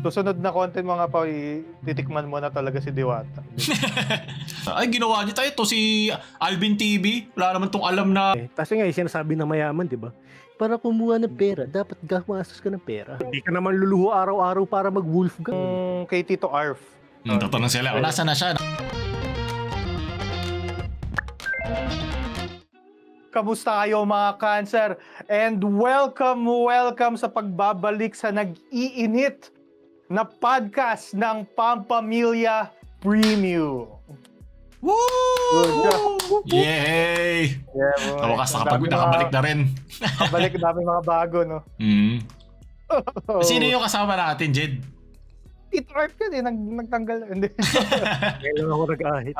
Susunod na content mga pa, titikman mo na talaga si Diwata. Ay, ginawa niya tayo to si Alvin TV. Wala naman tong alam na. Kasi nga, sinasabi na mayaman, di ba? Para kumuha ng pera, dapat gamastos ka ng pera. Hindi ka naman luluho araw-araw para mag-wolf gang. Kay Tito Arf. Tatanong sila, nasa na siya? Kamusta kayo mga Cancer? And welcome sa pagbabalik sa nag-iinit na podcast ng Pampamilya Premium. Woo! Yay! Yeah, Sa wakas nakabalik na rin. Nakabalik dami mga bago, no? Sino yung kasama natin, Jed? Tito Arf yan eh, nagtanggal. Hindi. Kailan ako nag-ahit.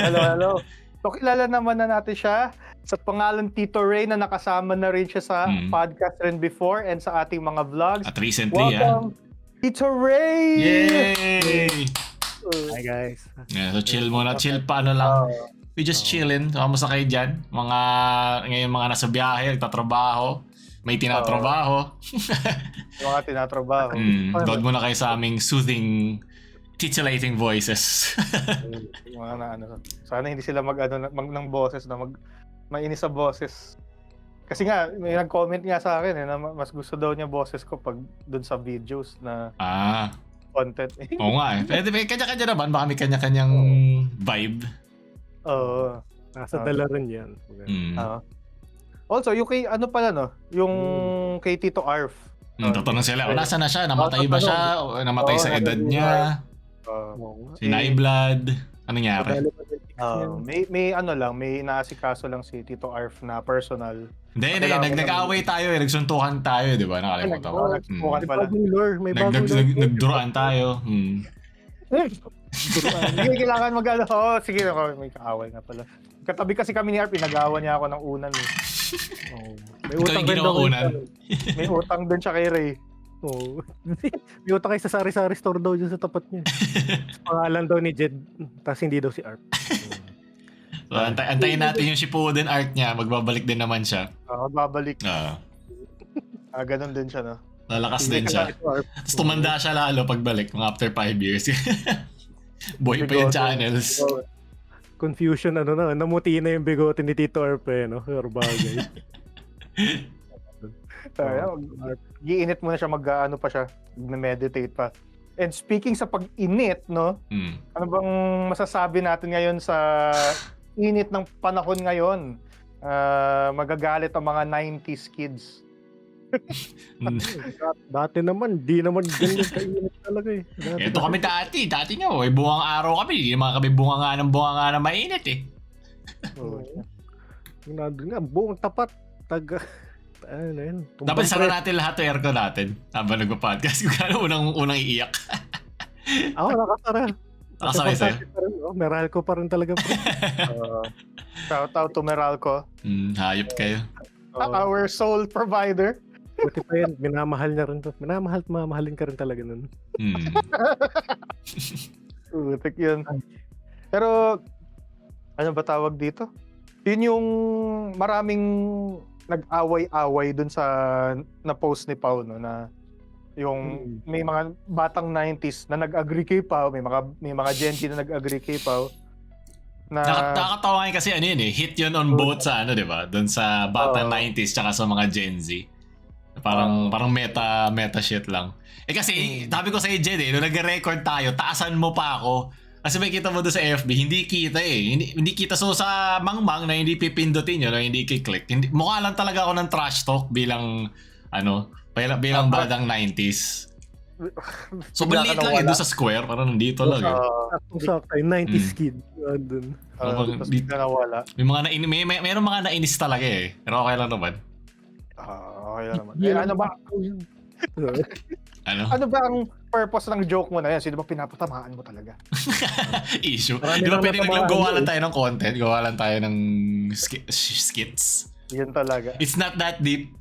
Hello. So, kilala naman na natin siya sa pangalan Tito Ray na nakasama na rin siya sa podcast rin before and sa ating mga vlogs. At recently, Welcome, Tito Ray! Yay! Hi guys. Yeah, so chill muna. Chill pa lang. We just chillin. So, kamusta kayo dyan? Ngayon mga nasa biyahe, nagtatrabaho. May tinatrabaho. Mga tinatrabaho. Doon muna kayo sa aming soothing, titillating voices. Mga na ano. Sana hindi sila ng boses na mainis sa boses. Kasi nga, may nag-comment nga sa akin na mas gusto daw niya boses ko pag doon sa videos na content. Oo nga eh. Pwede, kanya-kanya naman. Baka may kanya-kanyang vibe. Oo. Nasa dala rin yan. Also, yung kay ano pala no? Yung kay Tito Arf. Tatanong sila, nasa na siya? Namatay ba siya? O namatay sa edad niya? Sinay blood? Ano nangyari? May ano lang, may inaasikaso lang si Tito Arf na personal. Hindi, nag-away tayo eh. Nagsuntukan tayo, di ba? Nakalimutan ko. Nagsuntukan pala. May bagong lore. Nagduruan tayo. Hindi kailangan mag-ano. Sige, may kaaway nga pala. Katabi kasi kami ni Arf, pinag-awan niya ako ng unan eh. May utang rin daw. May utang din siya kay Ray. May utang kayo sa sari-sari store daw dyan sa tapat niya. Pangalan daw ni Jed, tapos hindi daw si Arp. So, antayin natin yung Shippuden art niya. Magbabalik din naman siya. Magbabalik. Ganun din siya, no? Lalakas din siya. Tapos tumanda siya lalo pagbalik, mga after 5 years. Boy pa yung channels. Confusion, namuti na yung bigote ni Tito Arp no? Pero bagay. Giinit mo na siya, mag-ano pa siya, mag-meditate pa. And speaking sa pag-init, no? Ano bang masasabi natin ngayon sa init ng panahon ngayon? Magagalit ang mga 90s kids. Dati naman, di naman ganyan kainit talaga eh. Ito kami dati nga, bungang araw kami. Hindi naman kami bunga nga na mainit eh. Nandun nga, buong tapat, ano yun? Dapat sara natin lahat yung aircon natin habang nagpa-podcast. Kung kano unang iiyak. Ako, nakasara. Nakasakay sa'yo? Meralco pa rin talaga. Shout out to Meralco. Hayop kayo. Our sole provider. Buti pa yan, minamahal niya rin to. Mamahalin ka rin talaga nun. Utik yun. Pero, ano ba tawag dito? Yun yung maraming nag-away-away dun sa na-post ni Pao, no, na yung may mga batang 90s na nag-agree kay Pao, may mga Gen Z na nag-agree kay Pao. Nakakatawa kasi ano yun eh, hit yun on both sa ano, di ba? Dun sa batang 90s tsaka sa mga Gen Z. Parang meta shit lang. Kasi, sabi ko sa Jed nung nag-record tayo, taasan mo pa ako. Kasi may kita mo doon sa FB, hindi kita eh. Hindi kita. So sa mangmang na hindi pipindutin yun, na hindi kiklik. Mukha lang talaga ako ng trash talk bilang badang 90s. So maliit lang doon sa square, parang nandito lang eh. Sakto, 90s kid. Doon. Nawala. Mayroong mga nainis talaga eh. Pero okay lang naman. Okay lang naman. Ano ba? Ano ba ang purpose ng joke mo na yan? Sino ba pinapatamaan mo talaga? Issue. Di ba pwede gawa lang tayo ng content? Gawa lang tayo ng skits? Yan talaga. It's not that deep.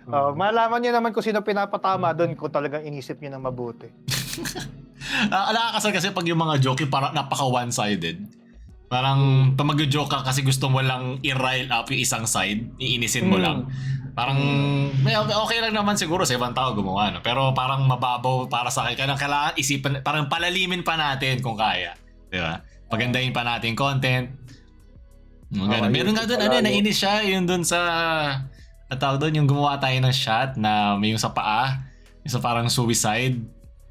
Malaman niyo naman kung sino pinapatama doon kung talagang inisip niyo na mabuti. Nakakasal kasi pag yung mga joke parang napaka one-sided. Parang pag mag-joke ka kasi gusto mo lang i-rile up yung isang side, iinisin mo lang. Parang okay lang naman siguro sa ibang tao gumawa, no? Pero parang mababaw para sa akin. Kailangan isipan, parang palalimin pa natin kung kaya. Di ba? Pagandahin pa natin content. Meron nga doon, nainis siya, yung doon sa, tawag doon, yung gumawa tayo ng shot na may yung sa paa, yung sa parang suicide.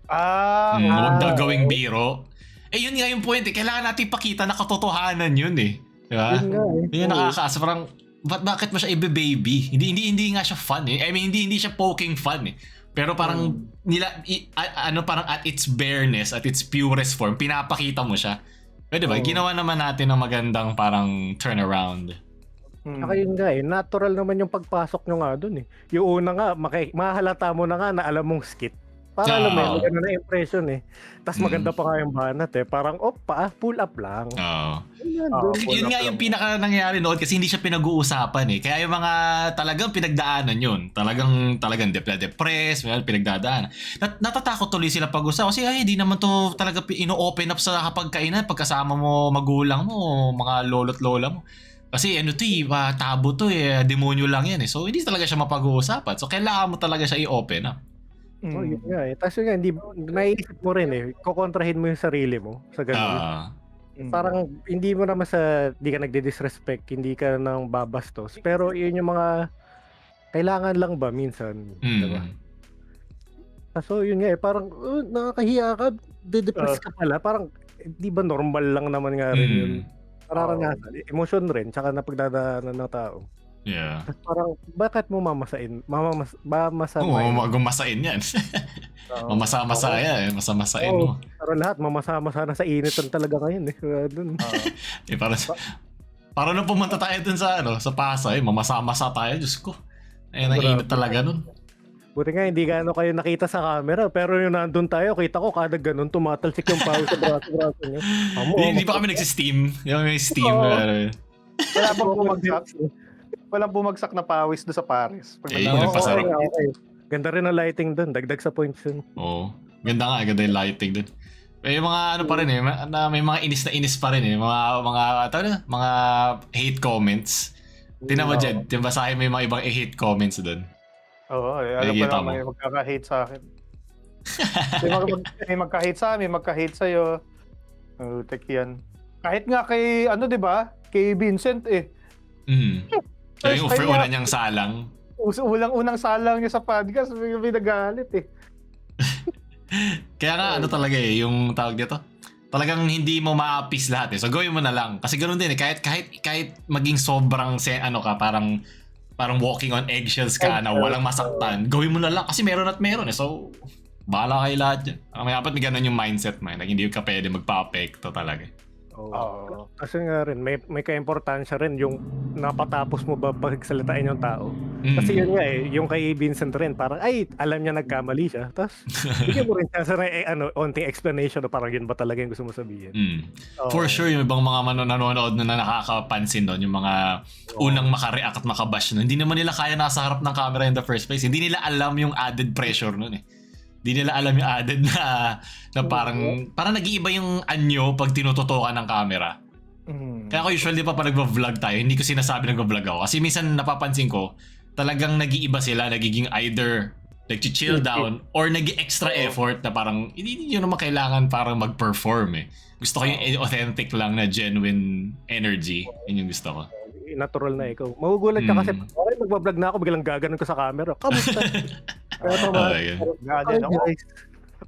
Huwag daw gawing biro. Yun nga yung point, kailangan natin ipakita na katotohanan yun eh. Di ba? Yun yung nakakaasa, parang, bakit mo siya i-baby? Hindi nga siya fun eh. I mean, hindi siya poking fun eh. Pero parang, parang at its bareness, at its purest form, pinapakita mo siya. Pwede ba? Ginawa naman natin ng magandang parang turnaround. Saka yun nga natural naman yung pagpasok nyo nga dun eh. Yung una nga, mahalata mo na nga na alam mong skit. Para alam mo, maganda na impression eh. Tapos maganda pa nga yung banat eh. Parang, pull up lang. Yun nga yung pinaka nangyari noon kasi hindi siya pinag-uusapan eh. Kaya yung mga talagang pinagdaanan yun. Talagang depressed, pinagdadaanan. Natatakot tuloy sila pag-usap kasi hindi naman to talaga ino-open up sa kapagkainan pagkasama mo magulang mo, mga lolo't lola mo. Kasi tabo to eh, demonyo lang yan eh. So hindi talaga siya mapag-uusapan. So kailangan mo talaga siya i-open up. Yun nga eh. Tapos yun nga, naiisip mo rin eh, kukontrahin mo yung sarili mo sa ganun. Parang hindi mo naman hindi ka nagdi-disrespect, hindi ka nang babastos. Pero yun yung mga kailangan lang ba minsan, diba? So yun nga eh, parang nakakahiya ka, de-depress ka pala. Parang di ba normal lang naman nga rin yun. Pararanasan, emotion rin, tsaka napagdadaanan ng tao. Yeah. Parang, bakit mo mamasain? Gumasain yan. Mamasa-masa yan. Masamasain mo. Pero lahat, mamasa-masa na sa initan talaga ngayon eh. Para nung pumunta tayo dun sa Pasay, mamasa-masa tayo. Diyos ko. Ang init talaga nun. Buti nga, hindi gaano kayo nakita sa camera. Pero yung nandun tayo, kita ko kada ganun, tumatalsik yung pawis sa braso niyo. Hindi pa kami nagsi-steam. Yung may steam. Wala bang bumagsak? Walang bumagsak na pawis doon sa Paris. Yun ang pasarap. Okay. Ganda rin ang lighting doon. Dagdag sa points yun. Oo. Ganda yung lighting doon. May mga pa rin eh. May mga inis na inis pa rin eh. Mga hate comments. Tingnan mo dyan. Basahin mo yung mga ibang hate comments doon. Oo. Alam ko na may magkaka-hate sa akin. May magka-hate sa amin, magka-hate sa'yo. Tek yan. Kahit nga kay, diba? Kay Vincent eh. So yung una niyang salang. Unang salang niya sa podcast, may nagalit eh. Kaya nga talaga eh, yung tawag dito. Talagang hindi mo ma-appease lahat eh. So gawin mo na lang. Kasi ganoon din eh, kahit maging sobrang parang walking on eggshells ka na walang masaktan, gawin mo na lang kasi meron at meron eh. So bahala kayo lahat dyan. Dapat may ganun yung mindset mo eh. Hindi ka pwede magpa-apekto talaga. Kasi nga rin, may ka-importansya rin yung napatapos mo ba pagsalitain yung tao. Kasi yun nga eh, yung kay Vincent rin, parang alam niya nagkamali siya. Tapos, bigyan mo rin siya sa onting explanation na parang yun ba talaga yung gusto mo sabihin. For sure, yung ibang mga nanonood na nakakapansin doon, yung mga unang makareact at makabash nun, hindi naman nila kaya nasa harap ng camera in the first place. Hindi nila alam yung added pressure nun eh. Hindi nila alam yung added na parang nag-iiba yung anyo pag tinututukan ng camera. Kaya ako usually pa nagva-vlog tayo, hindi ko sinasabi nagva-vlog ako. Kasi minsan napapansin ko, talagang nag-iiba sila, nagiging either nag-chill down or nag-extra effort na parang hindi nyo naman kailangan parang mag-perform eh. Gusto ko yung authentic lang na genuine energy. Yun yung gusto ko. Natural na ikaw. Magugulat ka kasi magbablog na ako, biglang gaganon ko sa camera. Kamusta?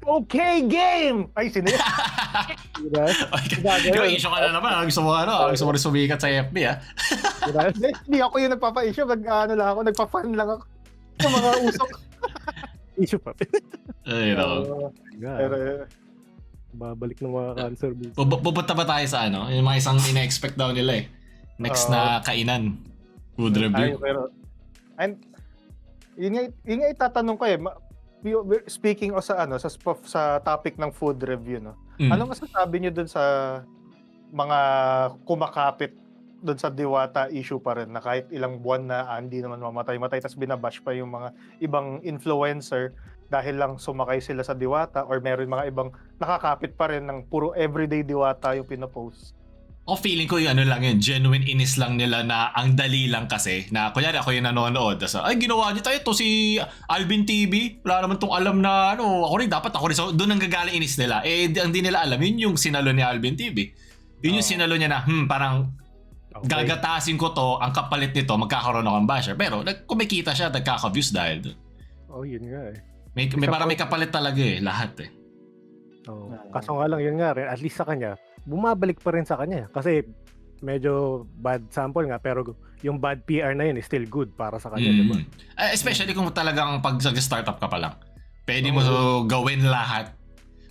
Okay, game! Ay, sino yan? Ikaw, issue ka na naman. Gusto mo rin sumikat sa FB, ha? Hindi ako yung nagpapa-issue. Nagpa-fun lang ako. Yung mga usok. Issue pa. Ay, pero babalik ng mga cancer. Pupunta ba tayo sa yung mga isang ina-expect daw nila eh. Next na kainan. Food review. Yun nga itatanong ko eh. Speaking o sa topic ng food review, no? Ano masasabi niyo dun sa mga kumakapit dun sa Diwata issue pa rin na kahit ilang buwan na hindi naman mamatay tapos binabash pa yung mga ibang influencer dahil lang sumakay sila sa Diwata or meron mga ibang nakakapit pa rin ng puro everyday Diwata yung pinopost. O feeling ko yung ano lang yun, genuine inis lang nila na ang dali lang kasi. Na kunyari ako yung nanonood. Tas, ay ginawa niyo tayo to si Alvin TV. Wala naman tong alam na ano. Ako rin dapat ako rin. So doon ang gagaling inis nila. Ang di nila alam, yun yung sinalo ni Alvin TV. Yun yung sinalo niya na parang gagatasin ko to, ang kapalit nito, magkakaroon ako ng basher. Pero kumikita siya, nagkaka-views dahil doon. Yun nga eh. Parang may kapalit talaga eh, lahat eh. Kaso nga lang, yun nga rin, at least sa kanya, bumabalik pa rin sa kanya. Kasi medyo bad sample nga, pero yung bad PR na yun is still good para sa kanya, diba? Especially kung talagang pag startup ka pa lang. Pwede mo gawin lahat.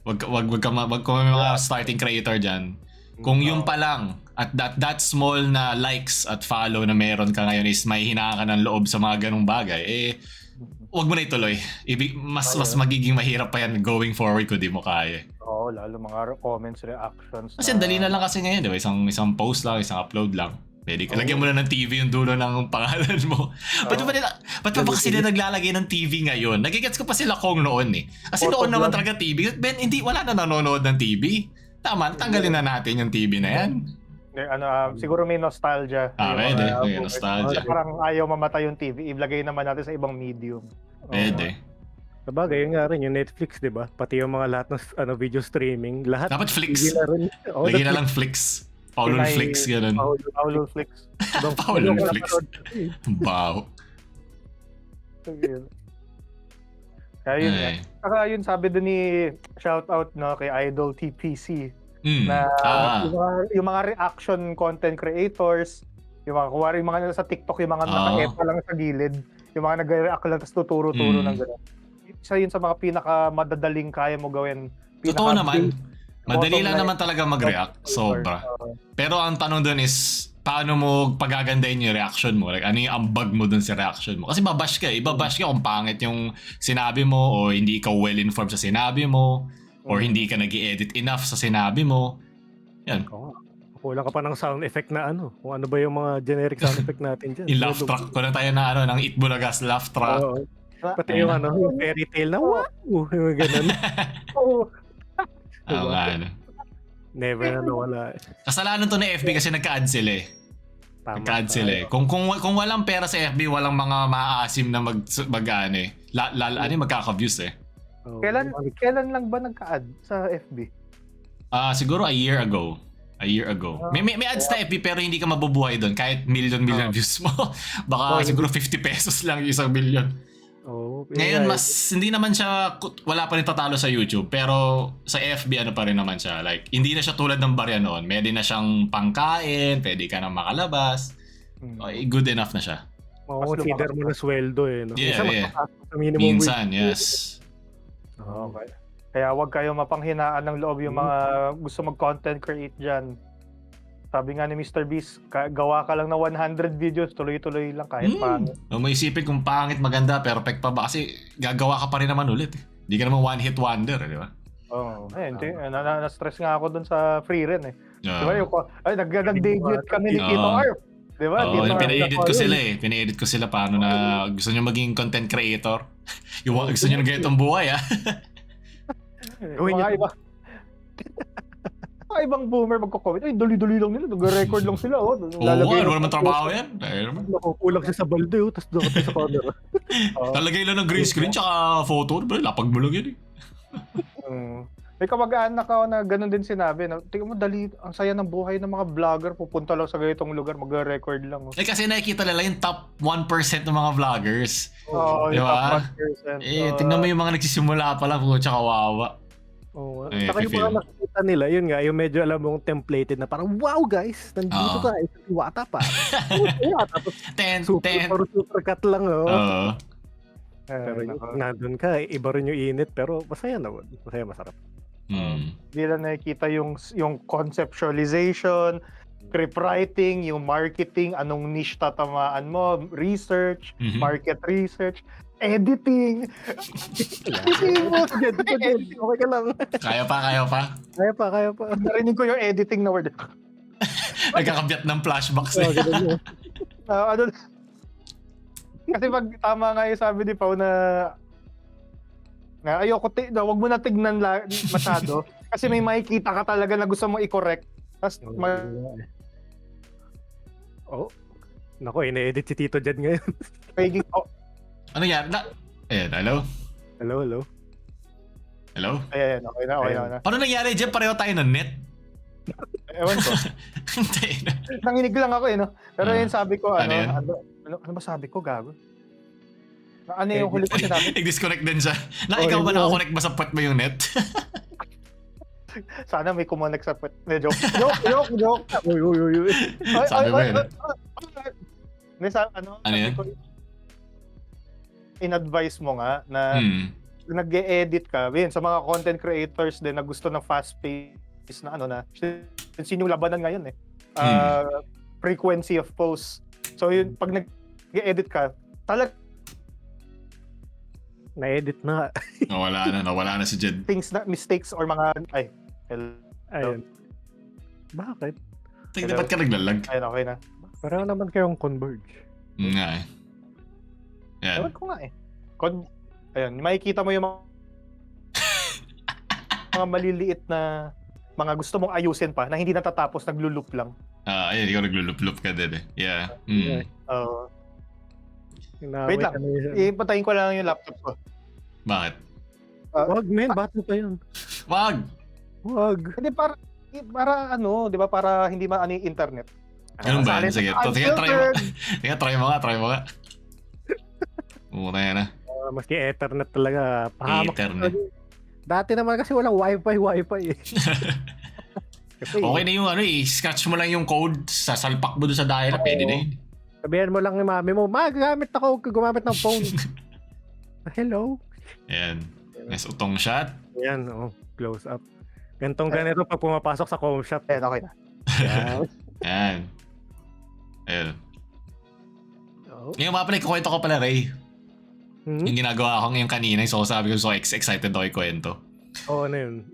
Wag ka may mga starting creator dyan. Kung yung pa lang, at that small na likes at follow na meron ka ngayon is may hinaan ka ng loob sa mga ganung bagay, wag mo na ituloy. Mas magiging mahirap pa yan going forward kung di mo kaya. Oo, lalo mga comments, reactions. Kasi dali na lang kasi ngayon, di ba? Isang post lang, isang upload lang. Pwede ka. Lagyan mo na ng TV yung dulo ng pangalan mo. Ba't pa kasi nila naglalagay ng TV ngayon? Nagigets ko pa sila kung noon eh. Kasi noon naman talaga TV. Ben, wala na nanonood ng TV. Tama, tanggalin na natin yung TV na yan. Siguro may nostalgia. Pwede. May nostalgia. Parang ayaw mamatay yung TV. Ilagay naman natin sa ibang medium. Pwede. Sabagay, yun nga rin, yung Netflix, di ba? Pati yung mga lahat ng video streaming, lahat. Dapat Flix. Na Lagyan na lang Flix. Paulon Flix, gano'n. Paulon Flix. Paulon Flix. Wow. Kaya yun. Saka yun sabi doon ni shoutout kay Idol TPC na yung mga reaction content creators, yung mga nasa TikTok, yung mga naka-epa lang sa gilid, yung mga nag-react lang tapos tuturo-turo ng gano'n. Isa yun sa mga pinaka-madadaling kaya mo gawin. Totoo naman. Madali lang naman talaga mag-react. Sobra. Pero ang tanong doon is, paano mo pagagandahin yung reaction mo? Like, ano yung ambag mo dun sa reaction mo? Kasi babash ka. Ibabash ka kung pangit yung sinabi mo o hindi ikaw well-informed sa sinabi mo or hindi ka nag-i-edit enough sa sinabi mo. Yan. Kulang ka pa ng sound effect na ano. Kung ano ba yung mga generic sound effect natin dyan. Yung laugh track. Kulang tayo na ng Itbulagas laugh track. Pati yung yung fairy tale na wow! Yung ganun. Never na nawala. Kasalanan to na FB kasi nagka-add sila eh. Nagka-add sila eh. Kung walang pera sa FB, walang mga maaasim na magkaka-views eh. Kailan lang ba nagka-add sa FB? Siguro a year ago. May ads na FB pero hindi ka mabubuhay doon kahit million views mo. Baka siguro 50 pesos lang yung 1 million. Ngayon hindi naman siya, wala pa rin tatalo sa YouTube, pero sa FB ano pa rin naman siya, like hindi na siya tulad ng barya noon, pwede na siyang pangkain, pwede ka nang makalabas, good enough na siya. Consider mo na sweldo eh, no? Yeah. Minsan, yes. Okay. Kaya wag kayo mapanghinaan ng loob yung mga gusto mag-content create dyan. Sabi nga ni Mr. Beast, gawa ka lang na 100 videos, tuloy-tuloy lang kahit pangit. May isipin kung pangit, maganda, perfect pa ba? Kasi gagawa ka pa rin naman ulit. Hindi ka naman one-hit wonder, di ba? Na-stress nga ako dun sa free rin eh. Di ba nag-debut kami ni Tito Arp. Di ba? Pina-edit ko sila paano na gusto nyo maging content creator. Gusto nyo ng ganitong buhay, Mga ibang boomer magko-comment, ay dali-dali lang nila, nag-record lang sila. Ano naman trabaho yan? Nakukulang siya sa balde, tapos doon sa camera. Talagay lang ng green screen tsaka photo, lapag mo lang yan eh. May kamag-anak ako na ganun din sinabi. Tingnan mo, dali, ang saya ng buhay ng mga vlogger, pupunta lang sa ganitong lugar, mag-record lang. Kasi nakikita nila yung top 1% ng mga vloggers. Yung top 1%. Tingnan mo yung mga nagsisimula pa lang, tsaka kawawa. Saka yung mga nakikita nila, yun nga, yung medyo alam mong templated na parang, wow guys, nandito ka, iwata pa. Tapos super cut lang. Pero nandun ka, iba rin yung init, pero masaya naman. Masaya, masarap. Hindi lang nakikita yung conceptualization, script writing, yung marketing, anong niche tatamaan mo, research, market research, editing. Okay ka lang. Kaya pa. Narinig ko yung editing na word. Nagkakabyat ng flashbacks. Kasi pag tama nga yung sabi ni Pao na ayoko, wag mo na tignan masyado kasi may makikita ka talaga na gusto mong i-correct. Tapos Oh. Nako, ine-edit si Tito Jed ngayon. magiging Ano yan? Ayan, hello? Hello. Hello? ayan, okay na. Paano nangyari dyan? Pareho tayo ng net? Ewan ko. Hindi na. Nanginig lang ako no. Pero yun sabi ko, Ano yan? ano ba sabi ko, gago? Ano yung huli ko sinabi? Nag-disconnect din siya. Ikaw ba nakakonect ba sa puwet mo yung net? Sana may kumonek sa puwet. Joke. Uy. Sabi mo yun. Ano Ano yan? ko, in-advise mo nga na nag-e-edit ka, yun, sa mga content creators din na gusto ng fast-paced na na since yung labanan ngayon frequency of posts. So yun, pag nag-e-edit ka, Na-edit na. Nawala na si Jed. things na mistakes or mga Ayun. Bakit? Tingnan ba't ka naglalag? ayun, okay na. Pareho naman kayong converge. Nga eh. Yan. Ewan ko nga ayun, makikita mo yung mga maliliit na mga gusto mong ayusin pa na hindi natatapos, naglo-loop lang. Ayun, ikaw naglulup-lup ka din eh. Yeah. Wait lang. Ipatayin ko lang yung laptop ko. Bakit? Wag, men. Bato pa yun. Wag! Hindi, para di ba, para hindi maano yung internet. Ganun ba yan? Sige, try mo nga. Muna yan na. Maski Ethernet talaga. Pahamak. Ethernet. Dati naman kasi walang wifi eh. Kasi, Okay na yung scratch mo lang yung code, sasalpak mo doon sa dial-up, pwede na yun. Sabihan mo lang ni mami mo, gumamit ng phone. Hello? Ayan. Nice utong shot. Ayan, close up. Ganito pag pumapasok sa com shop. Ayun, okay na. Ayan. Ayun. Oh. Ngayon mga pala, ikukwento ko pala, Ray. Yung ginagawa ko ngayon kanina, so sabi ko, so excited ako ikwento. Ano yun?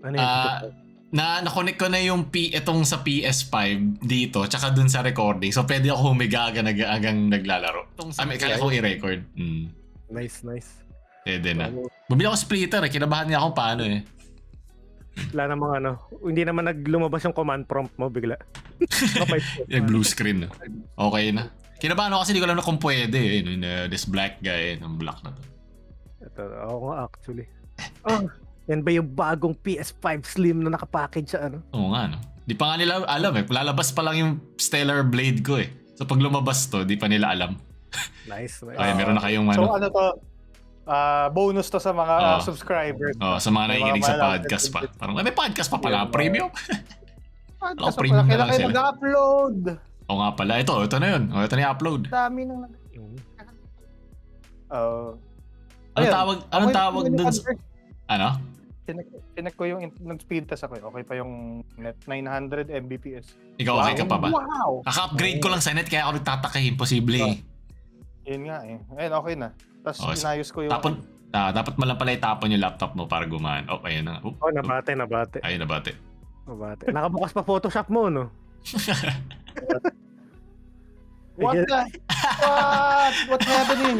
Na-connect ko na yung itong sa PS5 dito, tsaka dun sa recording. So pwede ako humiga agang naglalaro. Kaya ko i-record. Nice. Pwede na. Bumili ako splitter kinabahan niya akong paano eh. Wala namang hindi naman lumabas yung command prompt mo bigla. Yung blue screen. Okay na. Kinabahan ako kasi di ko alam na kung pwede eh. This black guy, ang black na to. Ito, ako nga actually. Yan ba yung bagong PS5 Slim na nakapackage sa Oo nga no. Di pa nga nila alam eh. Lalabas pa lang yung Stellar Blade ko eh. So pag lumabas to, di pa nila alam. Nice. Okay, meron na kayong So ano to? Bonus to sa mga subscribers. Sa mga nakikinig sa podcast pa. Parang may podcast pa pala. Premium? Podcast premium pa na pala. lang Kailan kayo sila. mag-upload? Oo nga pala. Ito na yun. Ito na yung upload. Dami nang Anong tawag dun sa... Ano? Tinek ko yung nag-speed test ako. Okay pa yung net 900 Mbps. Ikaw okay ka pa ba? Wow! Kaka-upgrade ko lang sa net kaya ako nagtataka. Imposible eh. Yun nga eh. Ayun, okay na. Tapos inayos ko yung... Dapat mo lang pala itapon yung laptop mo para gumaan. Ayun na. Nabate. Ayun, nabate. Nakabukas pa Photoshop mo, no? What's happening?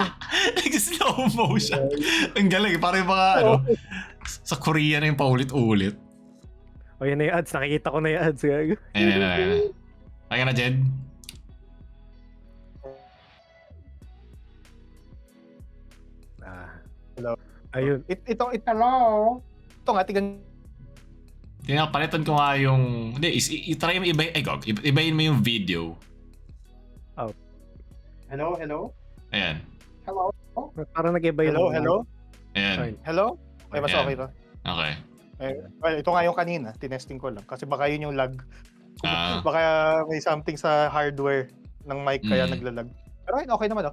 Nag-slow motion. Ang galing. Parang yung mga sa Korea na yung paulit-ulit. Yan na yung ads. Nakikita ko na yung ads. Ayun. Kaya na, Jed? Hello. Ayun. Ito nga, tingnan. Palitan ko nga yung... Hindi, itry mo ibayin mo yung video. Hello? Ayan. Hello? Parang nag-iba yung... Hello? Ayan. Hello? Okay, mas okay to. Okay. Well, ito nga yung kanina, tinesting ko lang. Kasi baka yun yung lag. Ah. Baka may something sa hardware ng mic kaya naglalag. Pero okay naman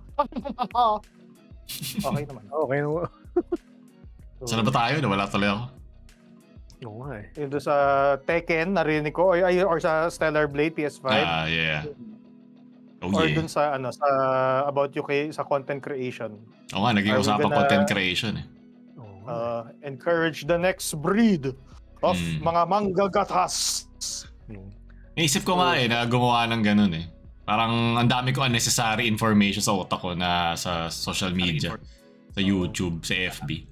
Okay naman. Okay naman. Saan na ba tayo? Nawala tuloy ako. Oo nga eh. Yung doon sa Tekken, narinig ko, or sa Stellar Blade PS5. Yeah. Or dun sa sa About UK sa content creation. Oo nga, naging usapan content creation eh. Encourage the next breed of mga manggagatas. Naisip ko nga na gumawa ng ganun eh. Parang ang dami ko unnecessary information sa utak ko na sa social media. Sa YouTube, sa FB.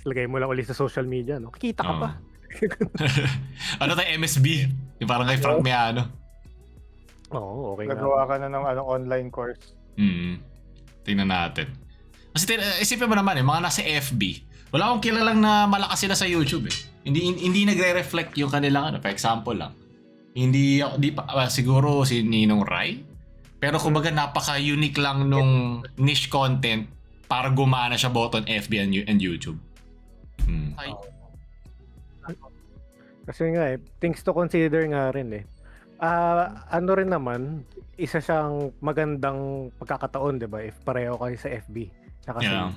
Lagay mo lang ulit sa social media, no? Kita ka pa. Ano tayo, MSB? Yung parang kay Frank Miano. Oo, okay nga. Nagawa ka na ng online course. Tingnan natin. Kasi isipin mo naman mga nasa FB. Wala akong kilalang na malakas sila sa YouTube eh. Hindi nagre-reflect yung kanilang for example lang. Hindi siguro si Ninong Rai. Pero kumbaga napaka-unique lang nung niche content para gumana siya both on FB and YouTube. Kasi nga things to consider nga rin eh. Ano rin naman, isa siyang magandang pagkakataon, 'di ba? If pareho kayo sa FB. Tsaka sa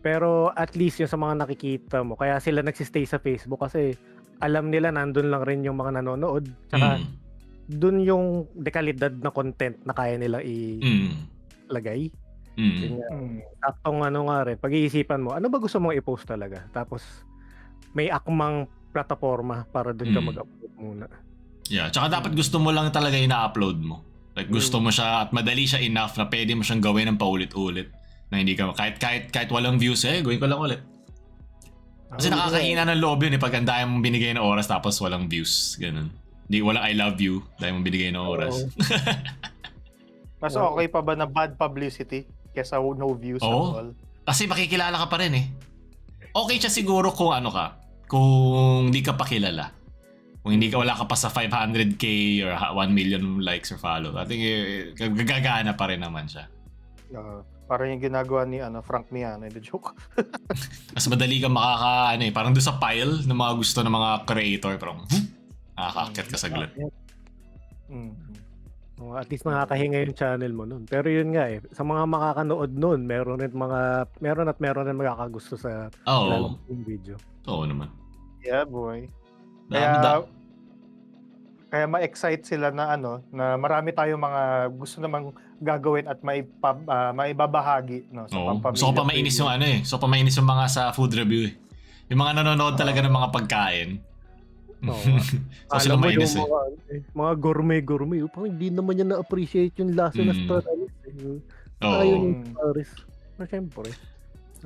pero at least yung sa mga nakikita mo, kaya sila nagsistay sa Facebook kasi alam nila nandun lang rin yung mga nanonood. Tsaka dun yung dekalidad na content na kaya nila ilagay. Saktong nga rin, pag-iisipan mo, ano ba gusto mong i-post talaga? Tapos may akmang plataforma para dun ka mag-upload muna. Yeah, tsaka dapat gusto mo lang talaga ina-upload mo. Like gusto mo siya at madali siya enough na pwede mo siyang gawin ng paulit-ulit. Na hindi ka kahit walang views gawin ko lang ulit. Kasi nakakahina ng loob yun pag ang dahil mong binigay na oras tapos walang views, ganun. Hindi walang I love you dahil mong binigay na oras. Mas okay pa ba na bad publicity kesa no views at all? Kasi makikilala ka pa rin eh. Okay siya siguro kung kung hindi ka pa kilala. Kung hindi ka wala ka pa sa 500k or 1 million likes or follow. I think gagana pa rin naman siya. Parang yung ginagawa ni Frank Miano, the joke. Mas madali ka parang doon sa pile ng mga gusto ng mga creator, parang nakaka-akit ka saglit. At least nakakahinga yung channel mo nun. Pero yun nga sa mga makakanood nun, meron rin makakagusto sa yung video. Oo naman. Yeah, boy. Kaya ma-excite sila na na marami tayong mga gusto namang gagawin at maibabahagi sa pampamilya. So pa mainis yung So pa mainis yung mga sa food review Yung mga nanonood talaga ng mga pagkain. So sila mainis mga gourmet. Parang hindi naman niya na-appreciate yung lasa na Astralis. Ayaw yung Astralis. Pero syempre.